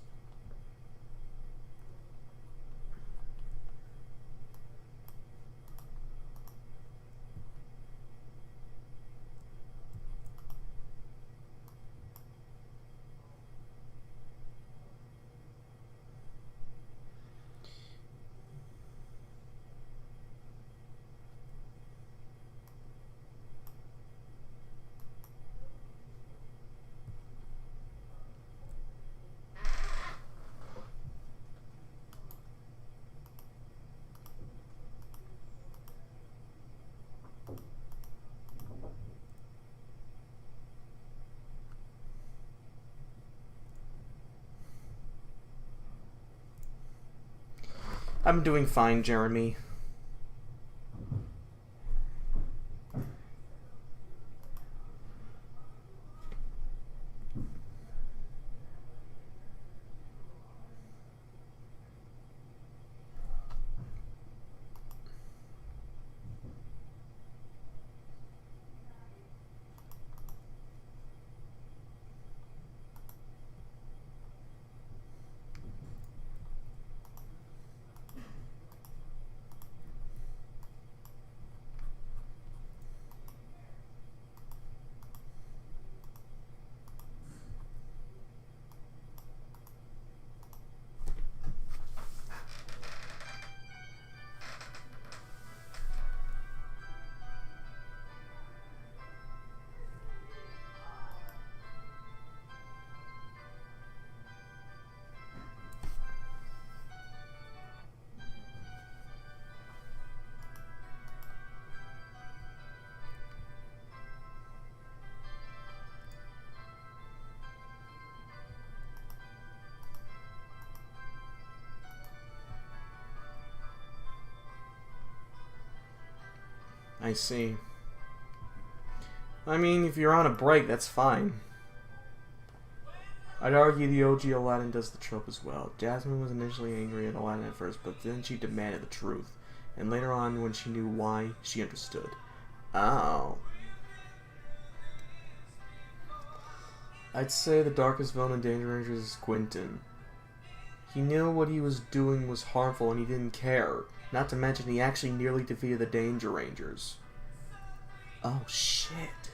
I'm doing fine, Jeremy. I see. I mean, if you're on a break, that's fine. I'd argue the OG Aladdin does the trope as well. Jasmine was initially angry at Aladdin at first, but then she demanded the truth. And later on, when she knew why, she understood. Oh. I'd say the darkest villain in Danger Rangers is Quentin. He knew what he was doing was harmful and he didn't care. Not to mention he actually nearly defeated the Danger Rangers. Oh shit.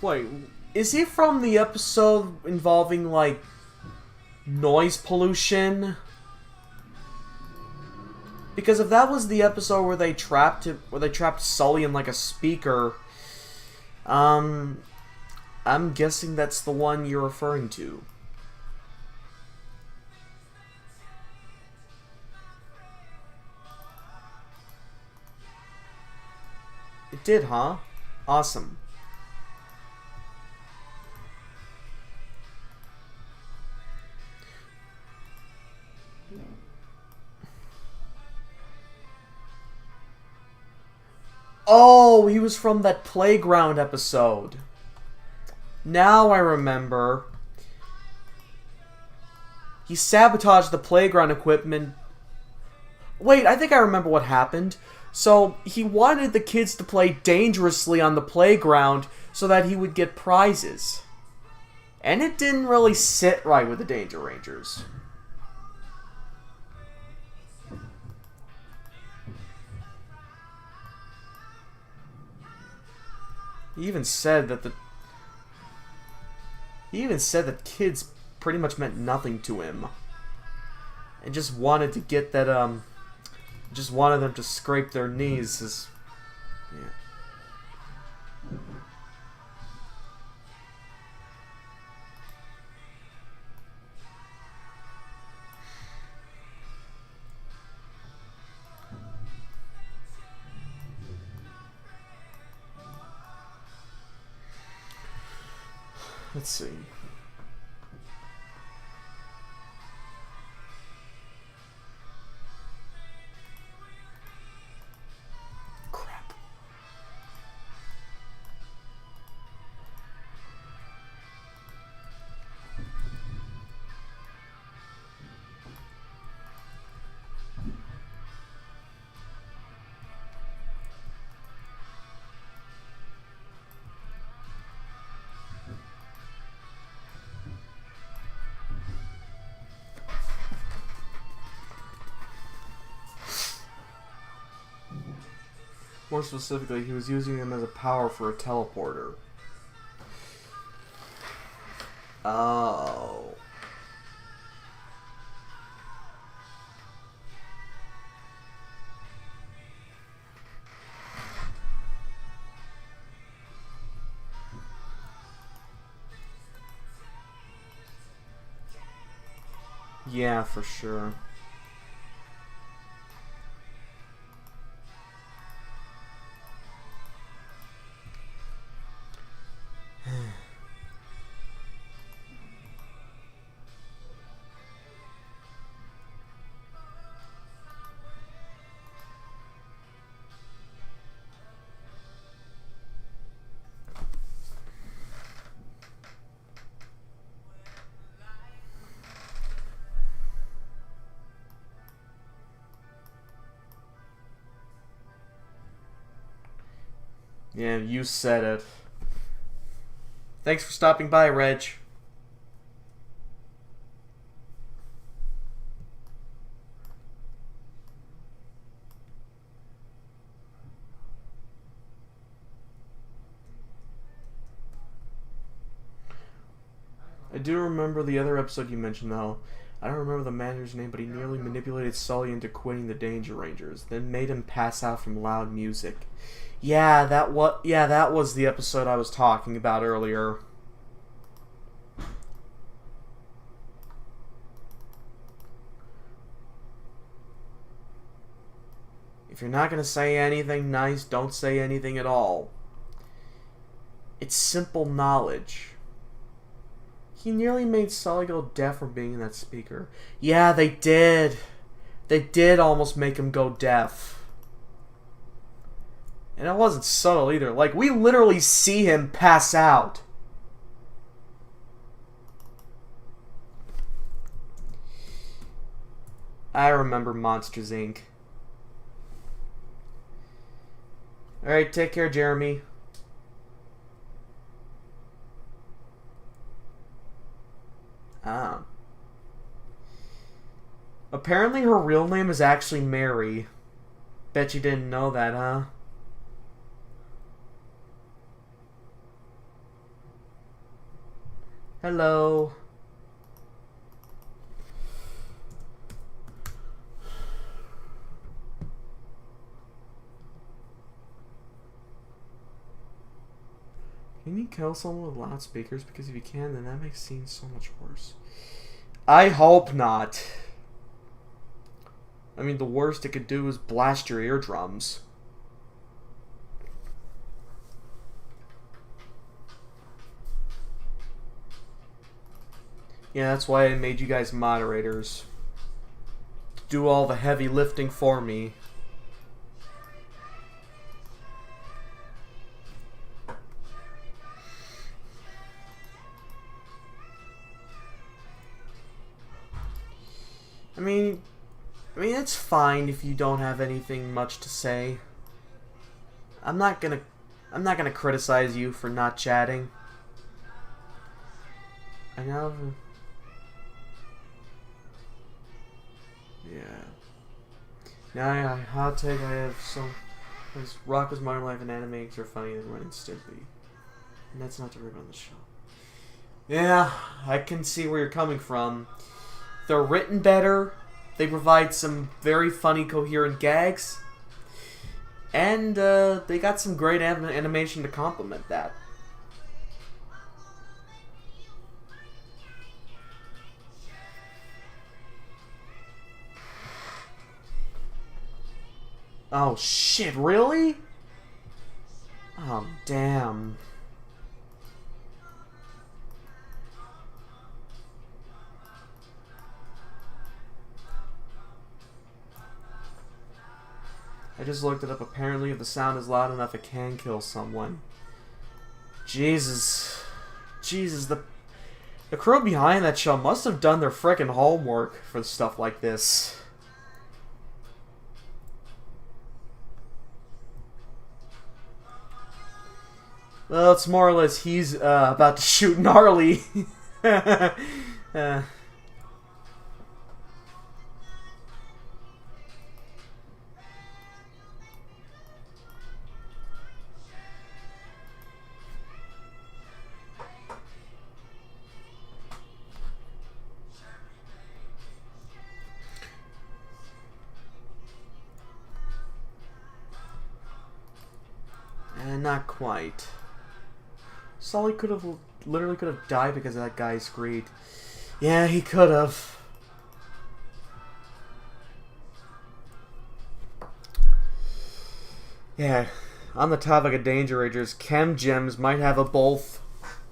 Wait, is he from the episode involving, like, noise pollution? Because if that was the episode where they trapped Sully in, like, a speaker, I'm guessing that's the one you're referring to. It did, huh? Awesome. Oh, he was from that playground episode. Now I remember. He sabotaged the playground equipment. Wait, I think I remember what happened. So, he wanted the kids to play dangerously on the playground so that he would get prizes. And it didn't really sit right with the Danger Rangers. He even said that kids pretty much meant nothing to him. And just wanted to get that, just wanted them to scrape their knees. Yeah. Let's see. Crap. More specifically, he was using them as a power for a teleporter. Oh. Yeah, for sure. Yeah, you said it. Thanks for stopping by, Reg. I do remember the other episode you mentioned, though. I don't remember the manager's name, but he nearly manipulated Sully into quitting the Danger Rangers, then made him pass out from loud music. Yeah, that was the episode I was talking about earlier. If you're not gonna say anything nice, don't say anything at all. It's simple knowledge. He nearly made Sully go deaf from being in that speaker. Yeah, they did. They did almost make him go deaf. And it wasn't subtle either. Like, we literally see him pass out. I remember Monsters, Inc. Alright, take care, Jeremy. Ah. Apparently her real name is actually Mary. Bet you didn't know that, huh? Hello. Can you kill someone with loudspeakers? Because if you can, then that makes scenes so much worse. I hope not. I mean, the worst it could do is blast your eardrums. Yeah, that's why I made you guys moderators. Do all the heavy lifting for me. I mean, it's fine if you don't have anything much to say. I'm not gonna criticize you for not chatting. I know. Yeah. Now, hot take, I have some... Rock is Modern Life and animes are funnier than Ren and Stimpy. And that's not to rip on the show. Yeah, I can see where you're coming from. They're written better. They provide some very funny, coherent gags. And they got some great animation to complement that. Oh shit, really? Oh damn. I just looked it up. Apparently, if the sound is loud enough, it can kill someone. Jesus. Jesus, the crew behind that show must have done their frickin' homework for stuff like this. Well, it's more or less he's about to shoot Gnarly. Not quite. Sully could have literally could have died because of that guy's greed. Yeah, he could have. Yeah, on the topic of Danger Ragers, Chem Gems might have a both.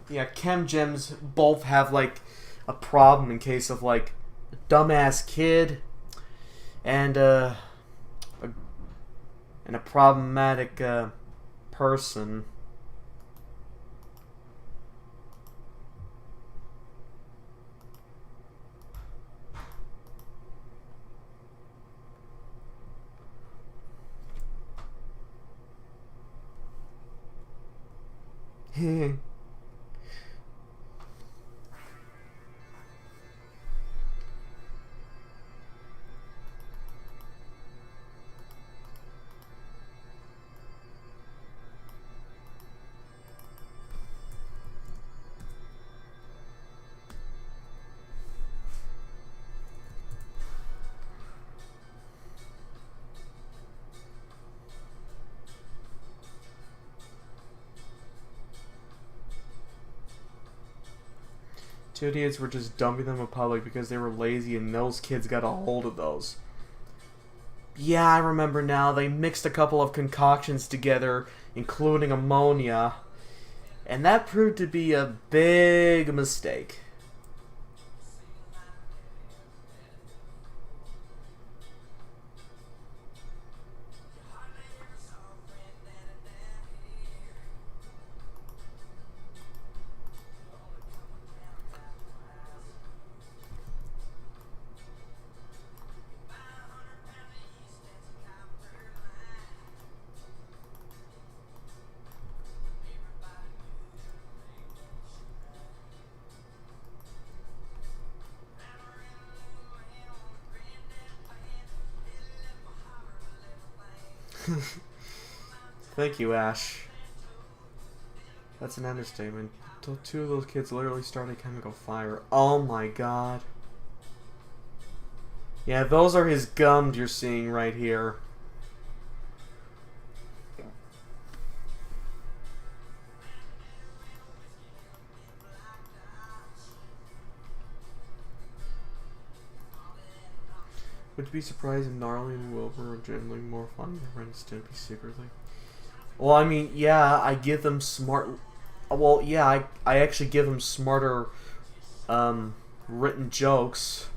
Yeah, Chem Gems both have like a problem in case of like a dumbass kid and a problematic person. Two idiots were just dumping them in public because they were lazy and those kids got a hold of those. Yeah, I remember now. They mixed a couple of concoctions together, including ammonia, and that proved to be a big mistake. Thank you, Ash. That's an understatement. Two of those kids literally started chemical fire. Oh my god. Yeah, those are his gums you're seeing right here. Would you be surprised if Gnarly and Wilbur are generally more fun than Ren and Stimpy secretly? Well, I mean, yeah, I give them smart... Well, yeah, I actually give them smarter written jokes.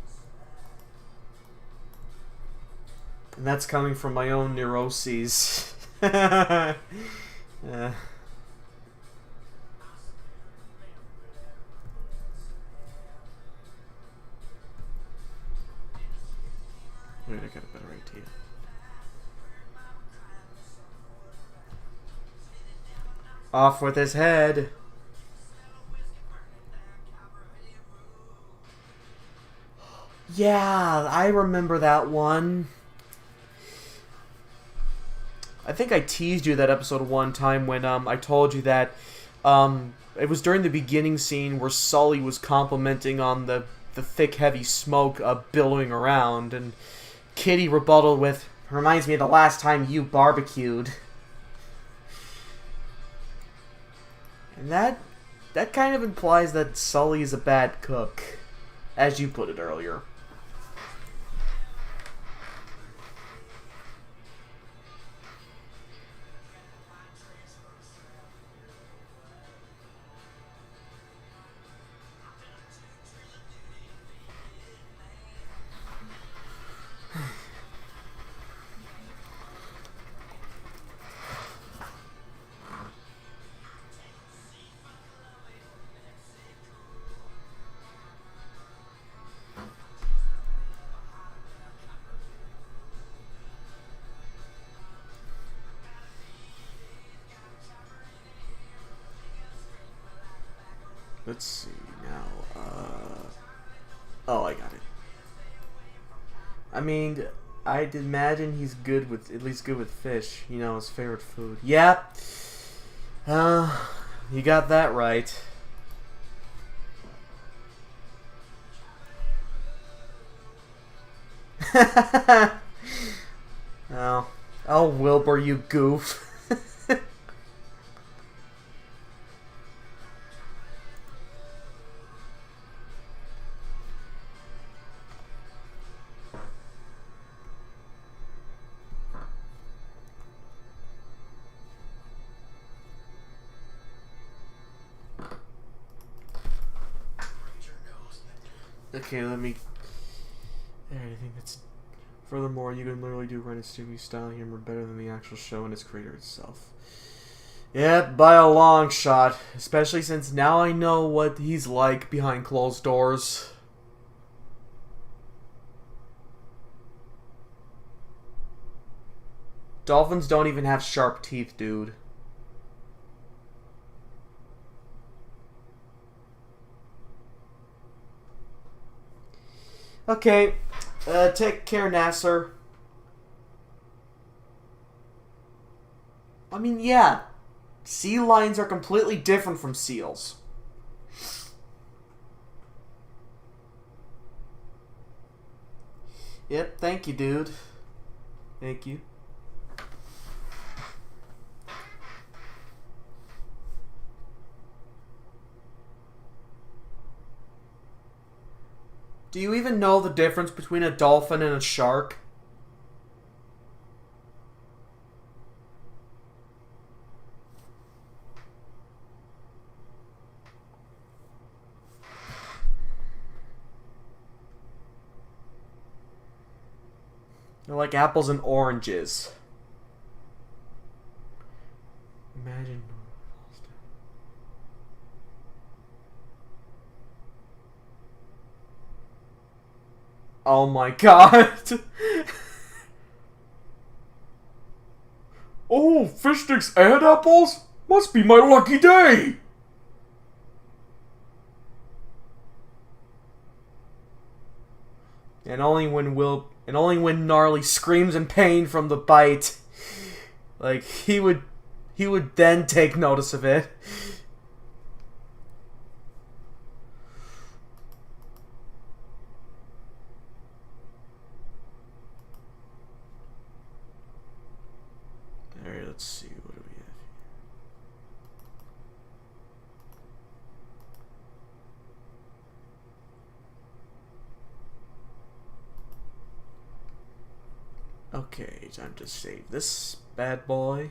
And that's coming from my own neuroses. Yeah. Wait, I got a better idea. Off with his head. Yeah, I remember that one. I think I teased you that episode one time when I told you that It was during the beginning scene where Sully was complimenting on the thick, heavy smoke billowing around, and Kitty rebutted with, "Reminds me of the last time you barbecued." And that kind of implies that Sully is a bad cook, as you put it earlier. Let's see now. Oh, I got it. I mean, I'd imagine he's good with, at least good with fish. You know, his favorite food. Yep. You got that right. Oh, Wilbur, you goof. Okay, let me... I think that's... Furthermore, you can literally do Ren and Stimpy style humor better than the actual show and its creator itself. Yeah, by a long shot. Especially since now I know what he's like behind closed doors. Dolphins don't even have sharp teeth, dude. Okay, take care, Nasser. I mean, yeah, sea lions are completely different from seals. Yep, thank you, dude. Thank you. Do you even know the difference between a dolphin and a shark? They're like apples and oranges. Imagine... Oh my god! Oh, fish sticks and apples? Must be my lucky day! And only when Gnarly screams in pain from the bite, like he would then take notice of it. Alright, let's see, what do we have here? Okay, time to save this bad boy.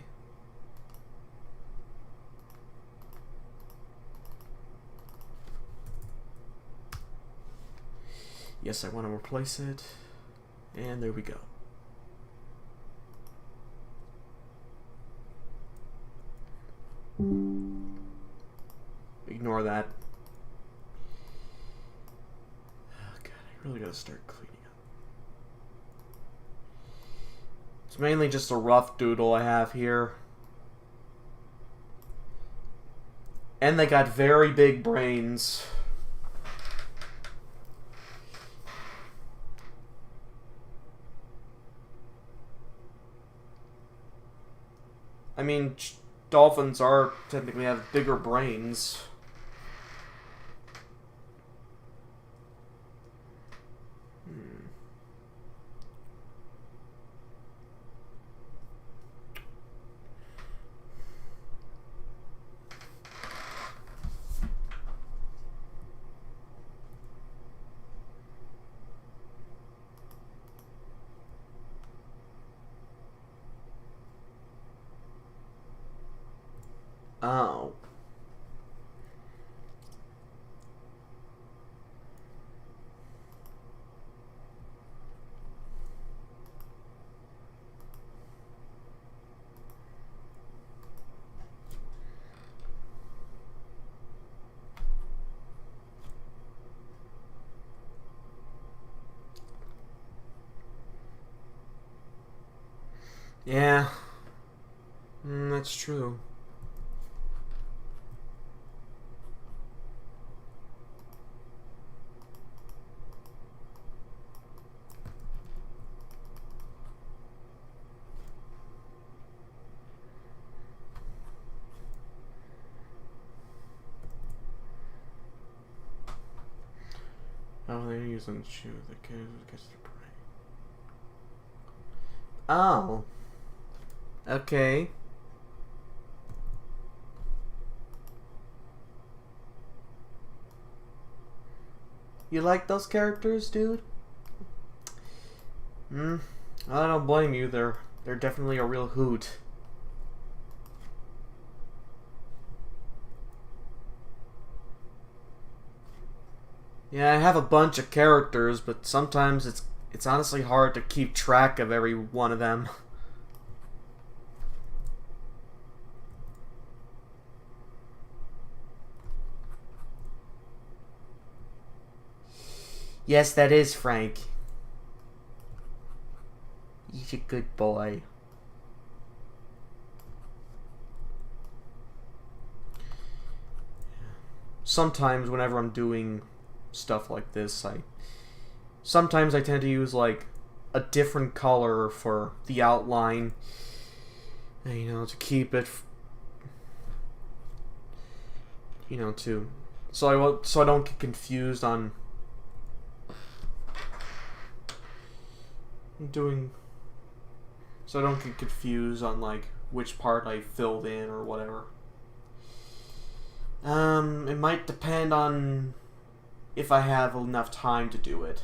Yes, I want to replace it. And there we go. Ignore that. Oh god, I really gotta start cleaning up. It's mainly just a rough doodle I have here. And they got very big brains. I mean, dolphins are technically have bigger brains. Oh. Yeah. That's true. Oh, they're using shoe that gets the prey. Oh. Okay. You like those characters, dude? I don't blame you. They're definitely a real hoot. Yeah, I have a bunch of characters, but sometimes it's honestly hard to keep track of every one of them. Yes, that is Frank. He's a good boy. Sometimes whenever I'm doing stuff like this, sometimes I tend to use like a different color for the outline, to keep it, so I don't get confused on so I don't get confused on like which part I filled in or whatever. It might depend on if I have enough time to do it.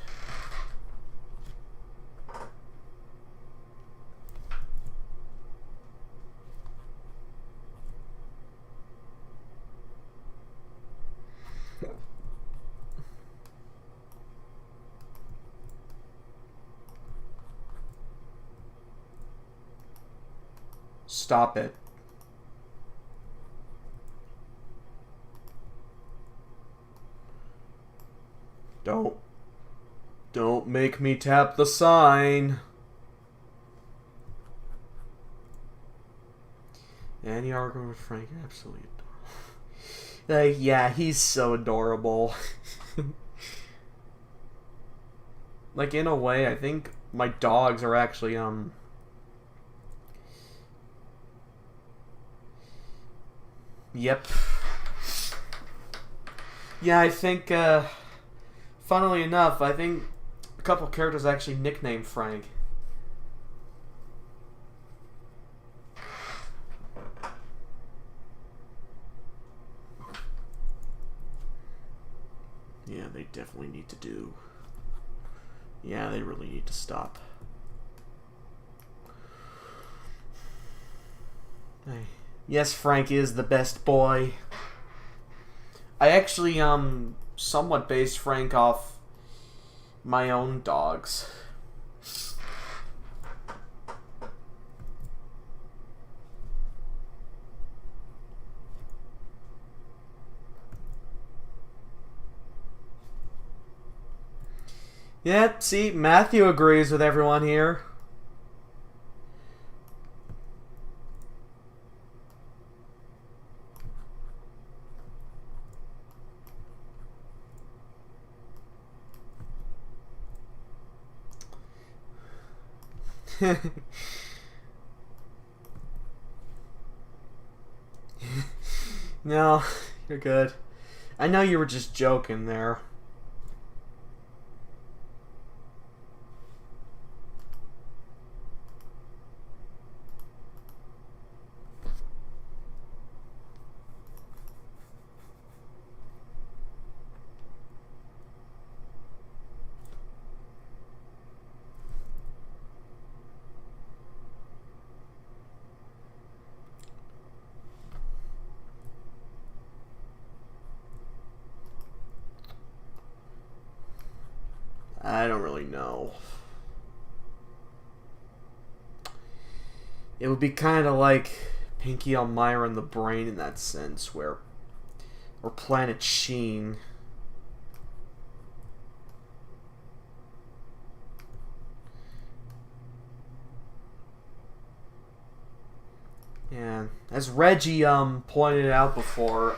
Stop it. Don't make me tap the sign. Any argument with Frank? Absolutely adorable. Yeah, he's so adorable. Like, in a way, I think my dogs are actually, Yep. Yeah, I think, funnily enough, I think a couple characters actually nicknamed Frank. Yeah, they definitely need to do. Yeah, they really need to stop. Hey. Yes, Frank is the best boy. I actually, somewhat based Frank off my own dogs. Yep, see, Matthew agrees with everyone here. No, you're good. I know you were just joking there. I don't really know. It would be kind of like Pinky Elmira and the Brain in that sense, or Planet Sheen. Yeah, as Reggie pointed out before,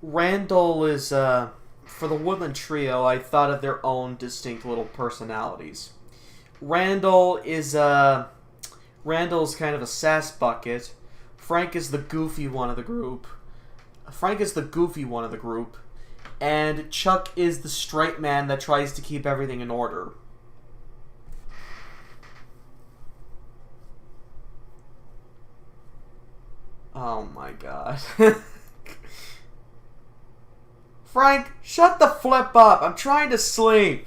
Randall is for the Woodland Trio. I thought of their own distinct little personalities. Randall's kind of a sass bucket. Frank is the goofy one of the group. And Chuck is the straight man that tries to keep everything in order. Oh my god. Frank, shut the flip up. I'm trying to sleep.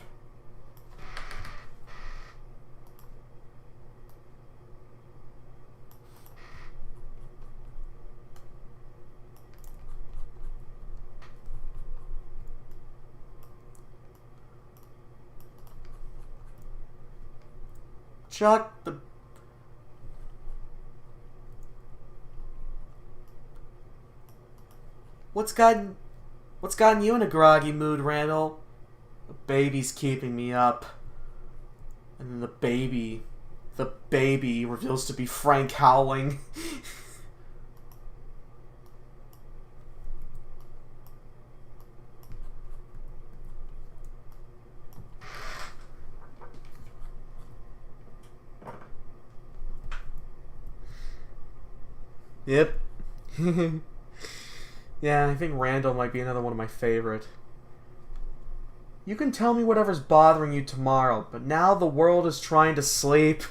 Chuck, What's gotten you in a groggy mood, Randall? The baby's keeping me up. And then the baby reveals to be Frank Howling. Yep. Yeah, I think Randall might be another one of my favorite. You can tell me whatever's bothering you tomorrow, but now the world is trying to sleep.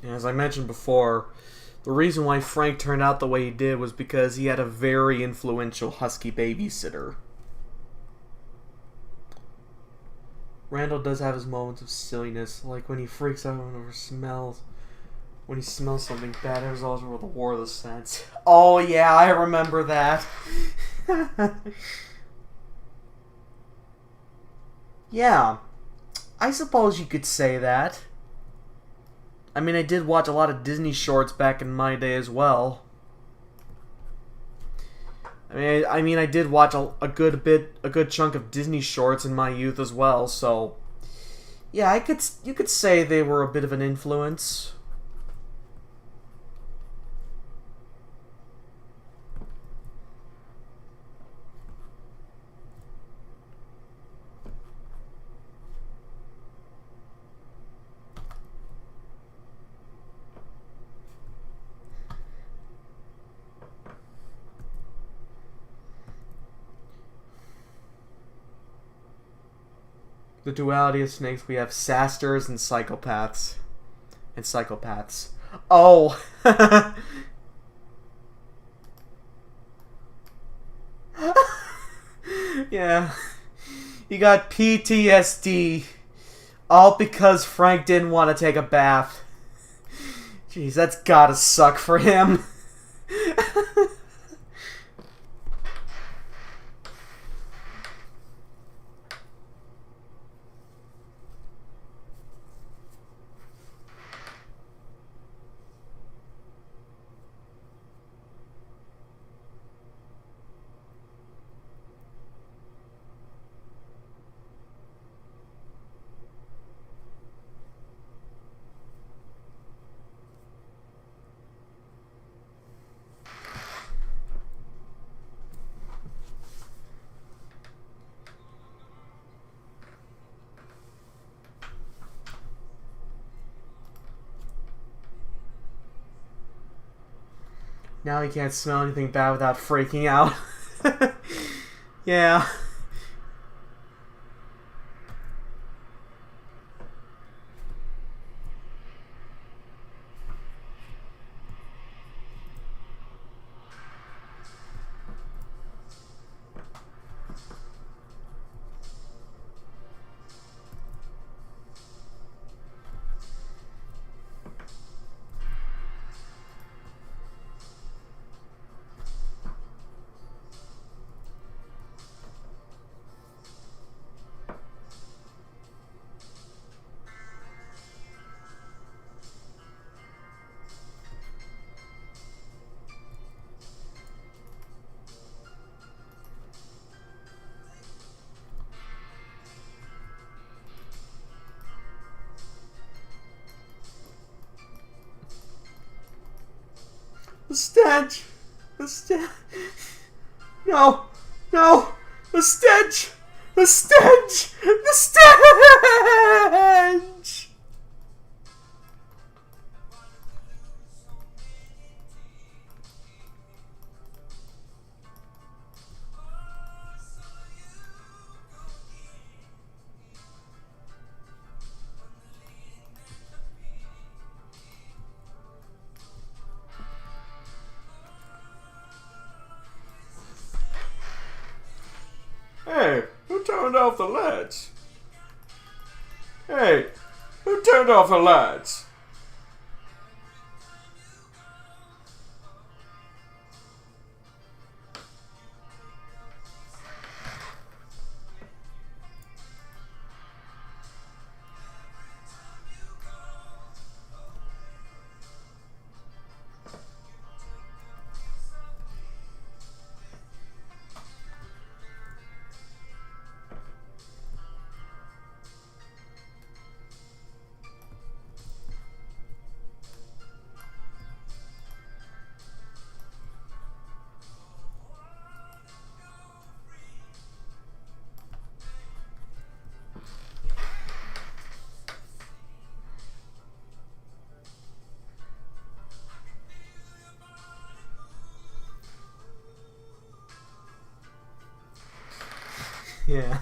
As I mentioned before, the reason why Frank turned out the way he did was because he had a very influential husky babysitter. Randall does have his moments of silliness, like when he freaks out when he smells something bad. It was also with the War of the Scents. Oh yeah, I remember that. Yeah, I suppose you could say that. I mean, I did watch a lot of Disney shorts back in my day as well. I mean, I did watch a good chunk of Disney shorts in my youth as well. So, yeah, you could say they were a bit of an influence. The duality of snakes, we have sasters and psychopaths. Oh! Yeah. He got PTSD. All because Frank didn't want to take a bath. Jeez, that's gotta suck for him. Now he can't smell anything bad without freaking out. Yeah. The stench! The stench! No! No! The stench! The stench! The stench! Hey, who turned off the lights? Hey, who turned off the lights? Yeah.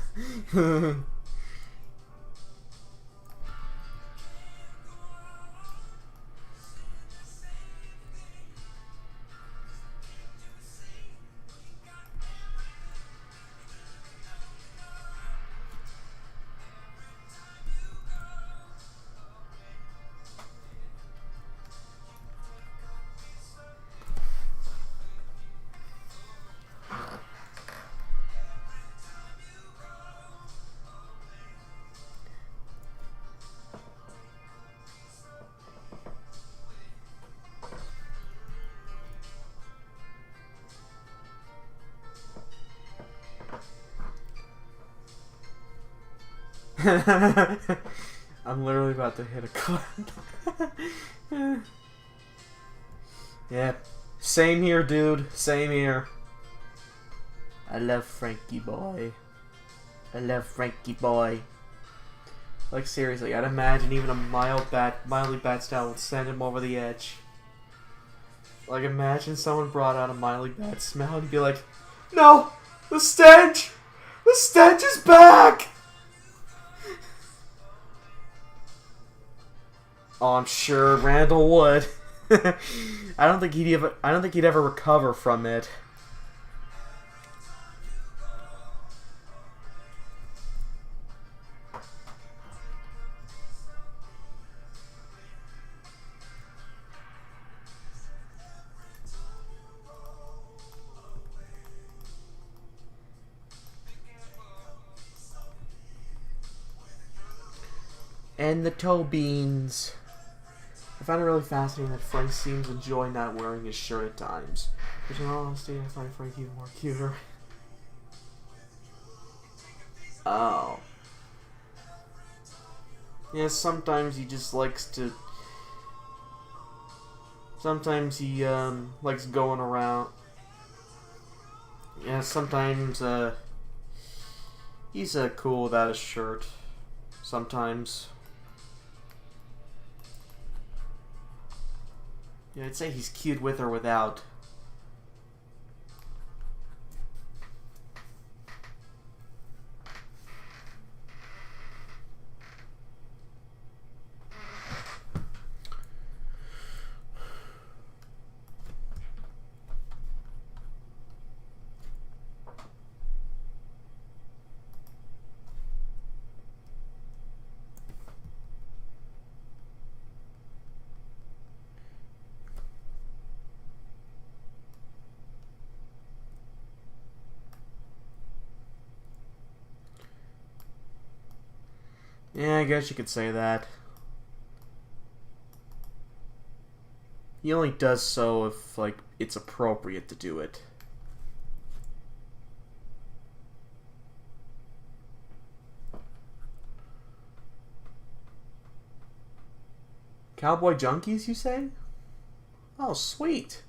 I'm literally about to hit a clap. Yeah. Same here, dude. Same here. I love Frankie boy. I love Frankie boy. Like seriously, I'd imagine even a mildly bad style would send him over the edge. Like imagine someone brought out a mildly bad smell and be like, "No, the stench! The stench is back!" Oh, I'm sure Randall would. I don't think he'd ever recover from it. And the toe beans. I find it really fascinating that Frank seems to enjoy not wearing his shirt at times. Which in all honesty, I find Frank even more cuter. Oh. Yeah, sometimes he just likes to... Sometimes he, likes going around... Yeah, sometimes, he's, cool without his shirt. Sometimes. Yeah, I'd say he's cute with or without. Yeah, I guess you could say that. He only does so if, like, it's appropriate to do it. Cowboy junkies, you say? Oh, sweet.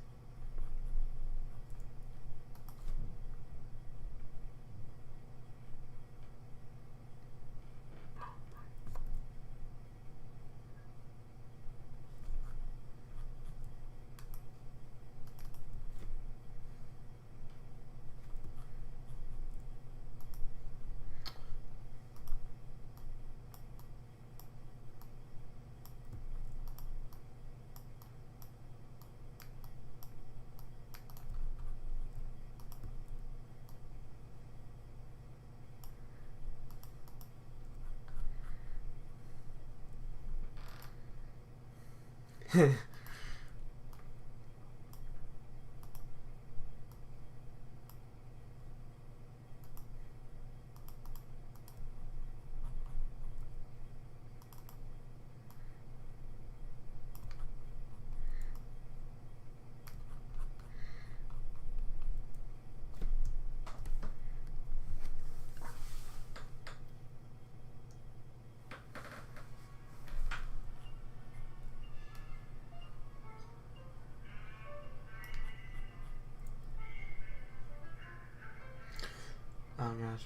Oh gosh.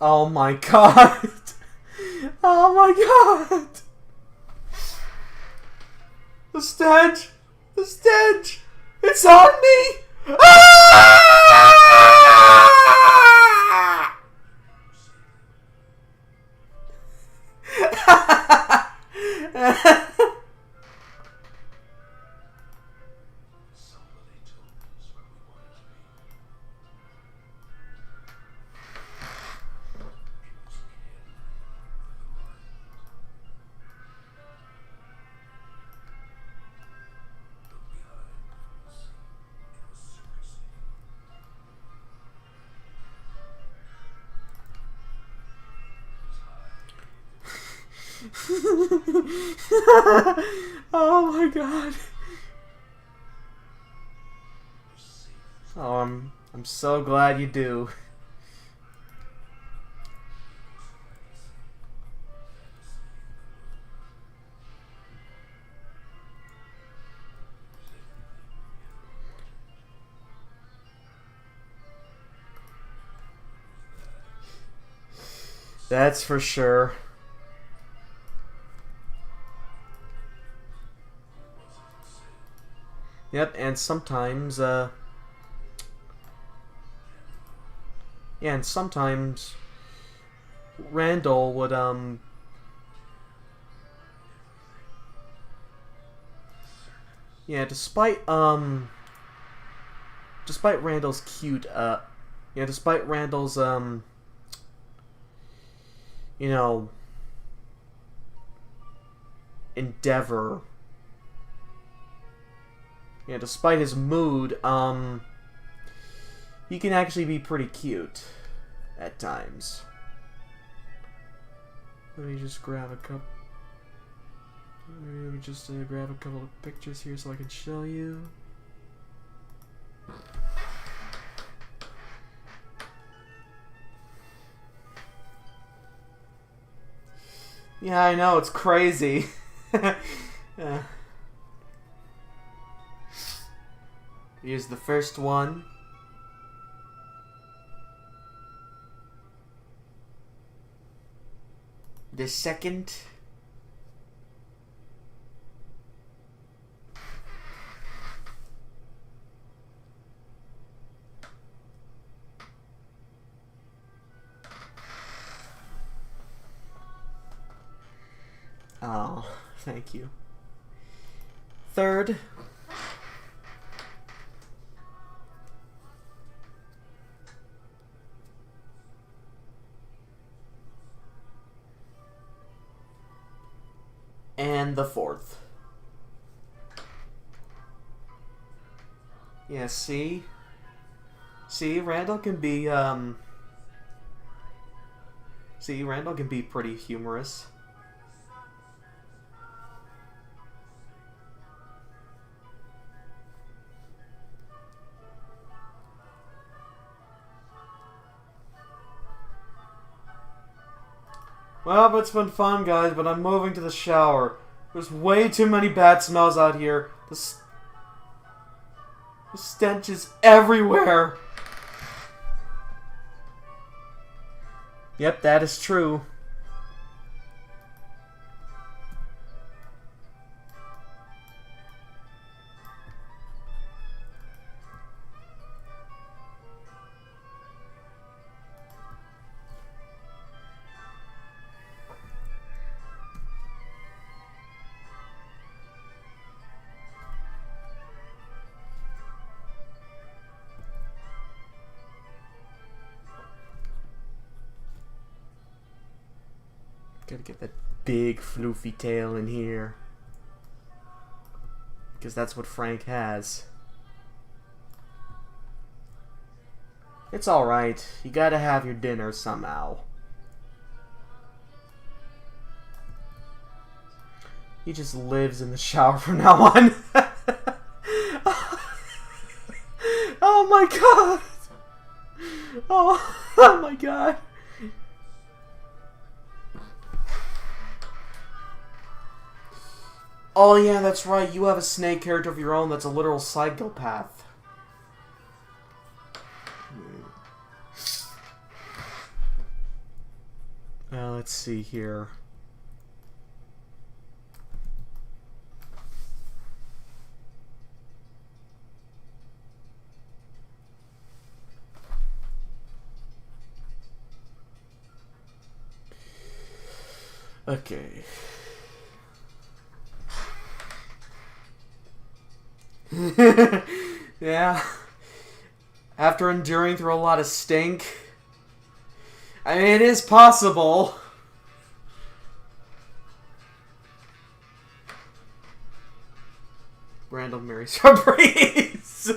Oh my god! Oh my god! The stench! The stench! It's on me! Ah! Oh my god. Oh, I'm so glad you do. That's for sure. Yep, and sometimes, yeah, and sometimes Randall would, yeah, despite Randall's cute, yeah, despite Randall's, you know, endeavor, yeah, despite his mood, he can actually be pretty cute at times. Let me just grab a couple. Let me just grab a couple of pictures here so I can show you. Yeah, I know, it's crazy. Here's the first one. The second. Oh, thank you. Third. And the fourth. Yeah, see? See, Randall can be, See, Randall can be pretty humorous. Well, it's been fun, guys, but I'm moving to the shower. There's way too many bad smells out here. The stench is everywhere. Yep, that is true. Gotta get that big floofy tail in here. Because that's what Frank has. It's alright. You gotta have your dinner somehow. He just lives in the shower from now on. Oh my god! Oh my god! Oh yeah, that's right. You have a snake character of your own that's a literal psychopath. Let's see here. Okay. Yeah. After enduring through a lot of stink. I mean, it is possible. Random marries Fabrice.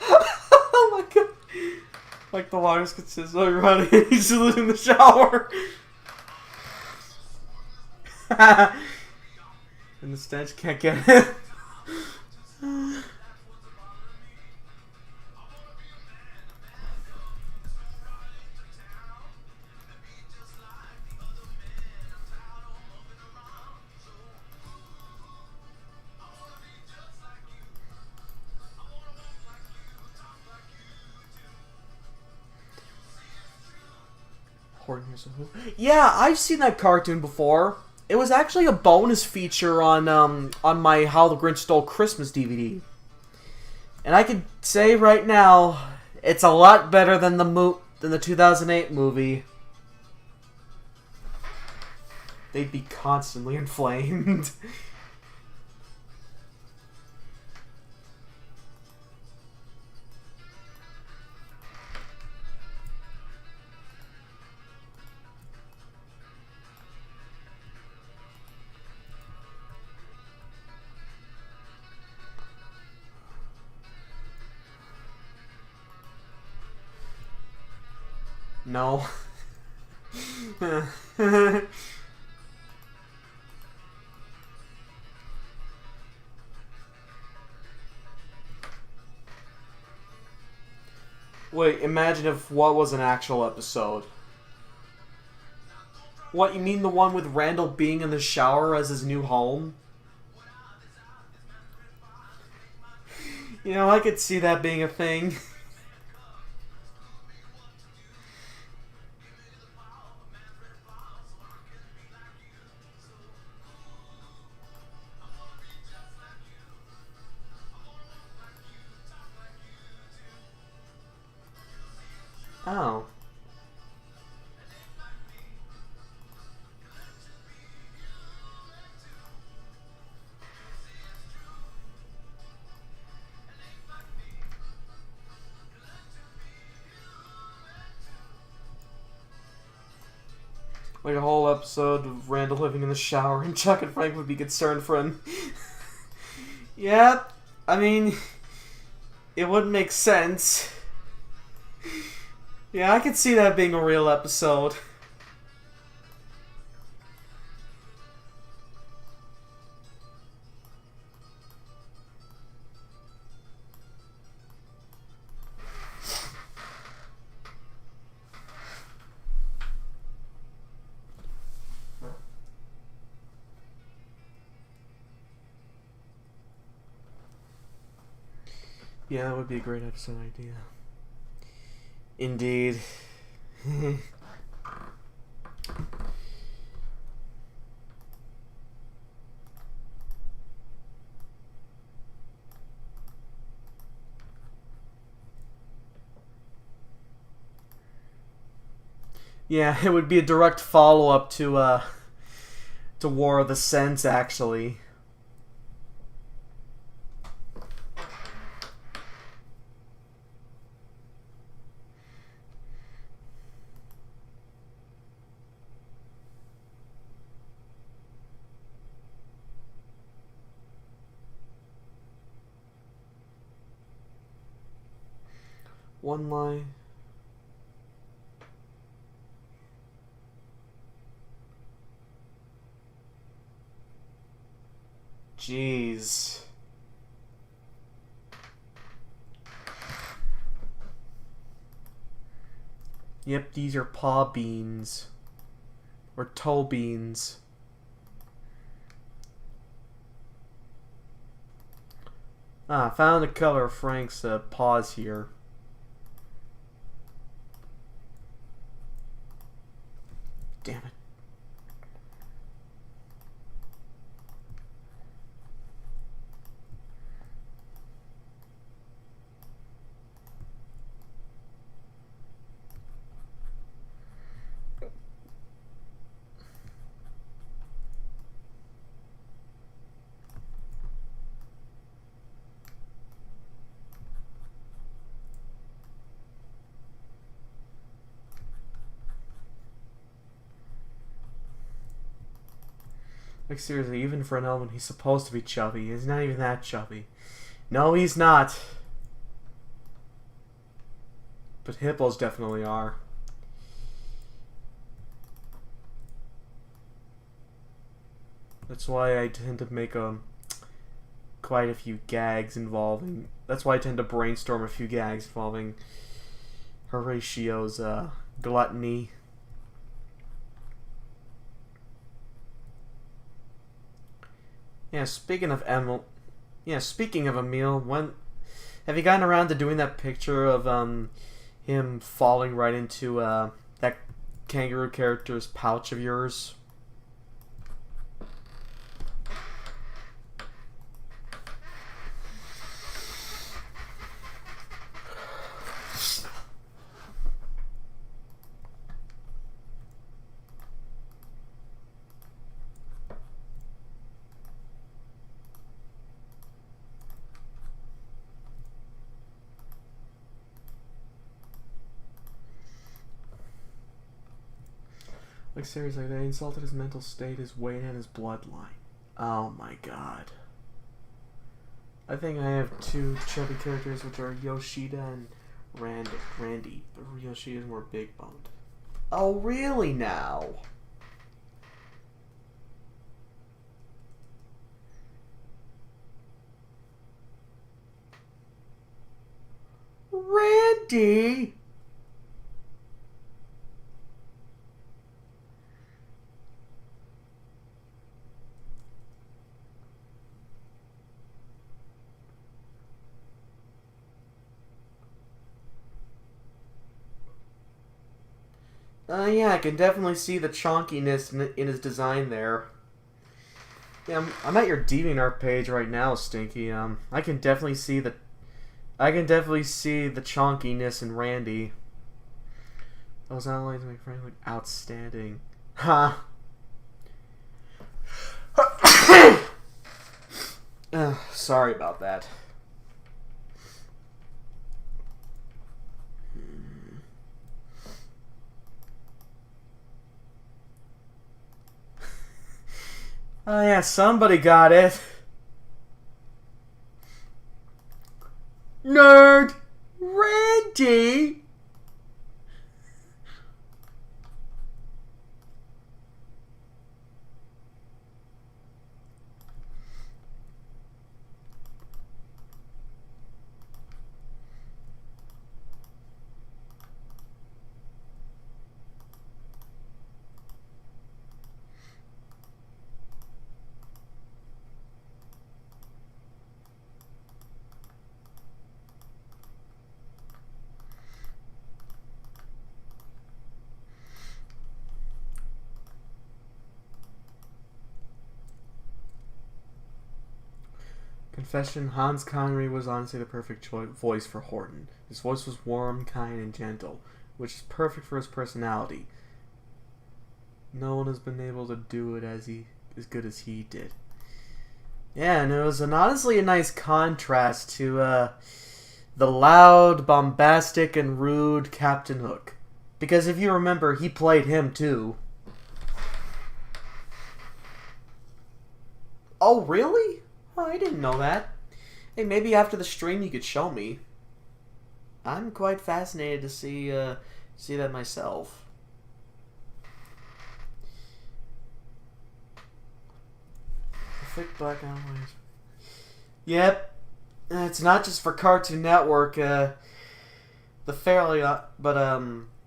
Oh my god. Like the water's consistently running. He's just in the shower. And the stench can't get him. Yeah, I've seen that cartoon before. It was actually a bonus feature on my How the Grinch Stole Christmas DVD. And I can say right now, it's a lot better than the 2008 movie. They'd be constantly inflamed. No. Wait, imagine if what was an actual episode? What, you mean the one with Randall being in the shower as his new home? You know, I could see that being a thing. Oh. Like a whole episode of Randall living in the shower and Chuck and Frank would be concerned for him. Yeah, I mean, it would make sense. Yeah, I could see that being a real episode. Yeah, that would be a great episode idea. Indeed. Yeah, it would be a direct follow-up to War of the Cents, actually. One line. Jeez. Yep, these are paw beans. Or toe beans. Ah, found the color of Frank's paws here. Damn it. Like, seriously, even for an element, he's supposed to be chubby. He's not even that chubby. No, he's not. But hippos definitely are. That's why I tend to make quite a few gags involving... That's why I tend to brainstorm a few gags involving Horatio's gluttony. Yeah, speaking of Emil... Yeah, speaking of Emil, when... Have you gotten around to doing that picture of him falling right into that kangaroo character's pouch of yours? Like, seriously, they insulted his mental state, his weight, and his bloodline. Oh my god. I think I have two chubby characters, which are Yoshida and Randy. But Yoshida's more big boned. Oh, really now? Randy! Yeah, I can definitely see the chonkiness in his design there. Yeah, I'm at your DeviantArt page right now, Stinky. I can definitely see the chonkiness in Randy. Those outlines make Randy look outstanding. Ha. Sorry about that. Oh yeah, somebody got it. Nerd! Randy! Confession, Hans Connery was honestly the perfect voice for Horton. His voice was warm, kind, and gentle, which is perfect for his personality. No one has been able to do it as good as he did. Yeah, and it was honestly a nice contrast to the loud, bombastic, and rude Captain Hook. Because if you remember, he played him too. Oh, really? Oh, I didn't know that. Hey, maybe after the stream you could show me. I'm quite fascinated to see that myself. Thick black outlines. Yep. It's not just for Cartoon Network.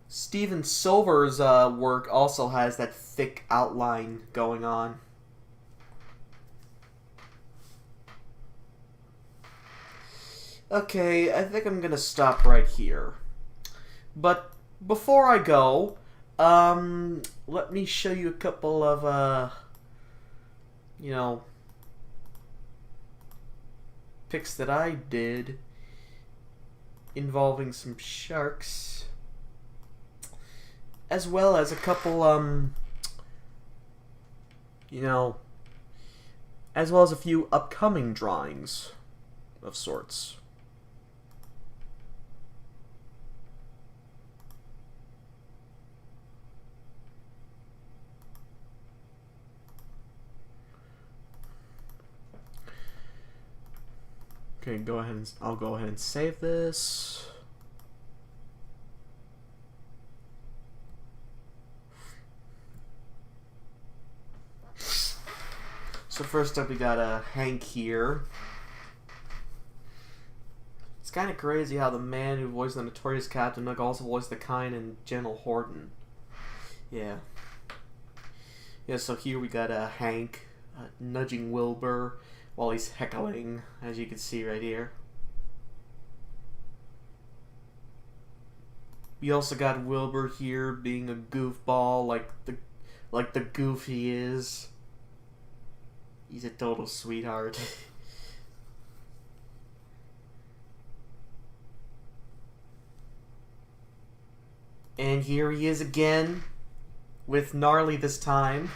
Steven Silver's work also has that thick outline going on. Okay, I think I'm gonna stop right here. But before I go, let me show you a couple of, pics that I did involving some sharks, as well as a couple, as well as a few upcoming drawings of sorts. Okay, I'll go ahead and save this. So first up we got Hank here. It's kind of crazy how the man who voiced the notorious Captain Hook also voiced the kind and gentle Horton. Yeah. Yeah, so here we got Hank nudging Wilbur while he's heckling, as you can see right here. We also got Wilbur here being a goofball, like the goof he is. He's a total sweetheart. And here he is again, with Gnarly this time.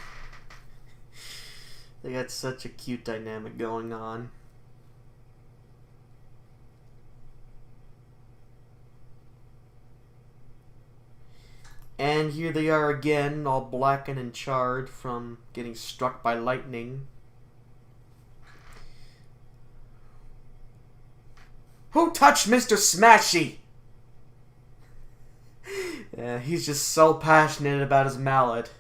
They got such a cute dynamic going on. And here they are again, all blackened and charred from getting struck by lightning. Who touched Mr. Smashy? Yeah, Yeah, he's just so passionate about his mallet.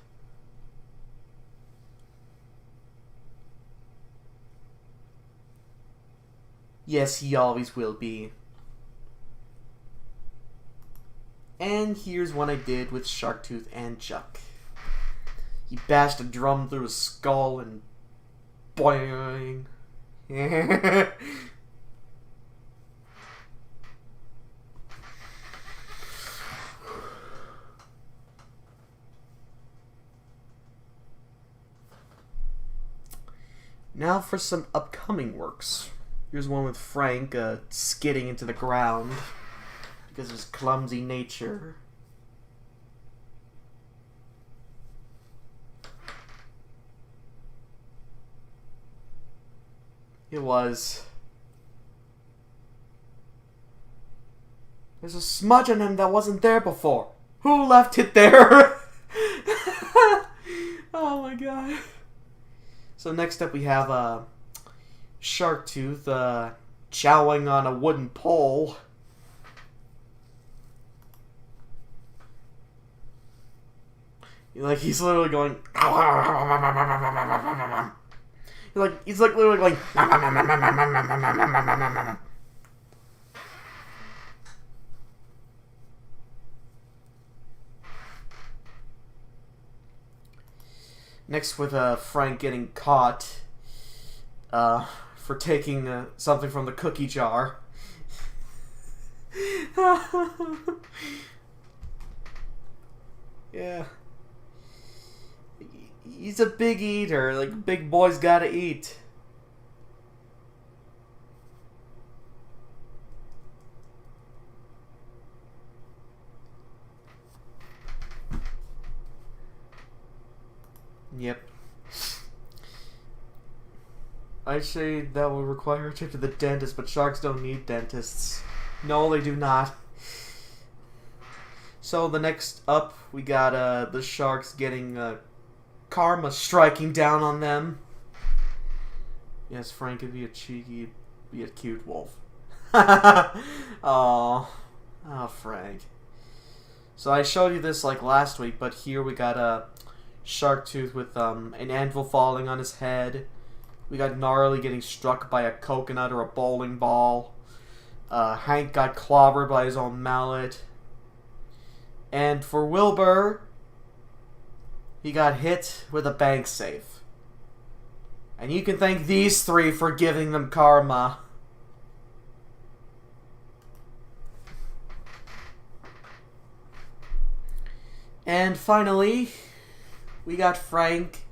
Yes, he always will be. And here's one I did with Sharktooth and Chuck. He bashed a drum through his skull and boing. Now for some upcoming works. Here's one with Frank skidding into the ground because of his clumsy nature. It was. There's a smudge on him that wasn't there before. Who left it there? Oh my god. So next up we have Sharktooth chowing on a wooden pole. Like he's literally going. He's like literally going. Next with Frank getting caught for taking something from the cookie jar. Yeah. He's a big eater. Like, big boys gotta eat. Yep. I'd say that will require a trip to the dentist, but sharks don't need dentists. No, they do not. So the next up, we got the sharks getting karma striking down on them. Yes, Frank could be a cheeky, be a cute wolf. Oh, Frank. So I showed you this like last week, but here we got a Sharktooth with an anvil falling on his head. We got Gnarly getting struck by a coconut or a bowling ball. Hank got clobbered by his own mallet. And for Wilbur, he got hit with a bank safe. And you can thank these three for giving them karma. And finally, we got Frank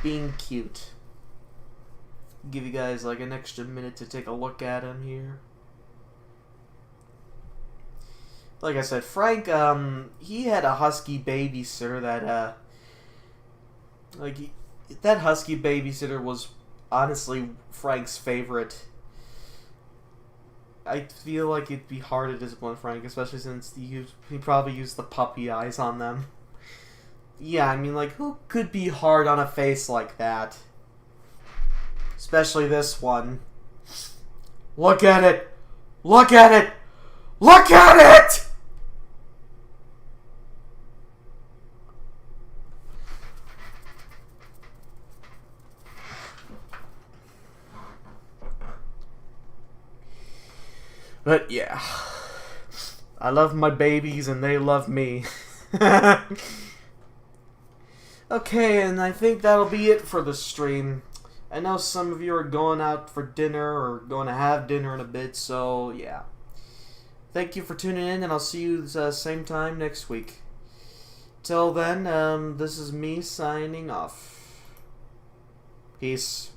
being cute. Give you guys like an extra minute to take a look at him here. Like I said, Frank, he had a husky babysitter that, that husky babysitter was honestly Frank's favorite. I feel like it'd be hard to discipline Frank, especially since he probably used the puppy eyes on them. Yeah, I mean, like, who could be hard on a face like that? Especially this one. Look at it! Look at it! Look at it! But yeah, I love my babies and they love me. Okay, and I think that'll be it for the stream. I know some of you are going out for dinner or going to have dinner in a bit, so yeah. Thank you for tuning in, and I'll see you same time next week. Till then, this is me signing off. Peace.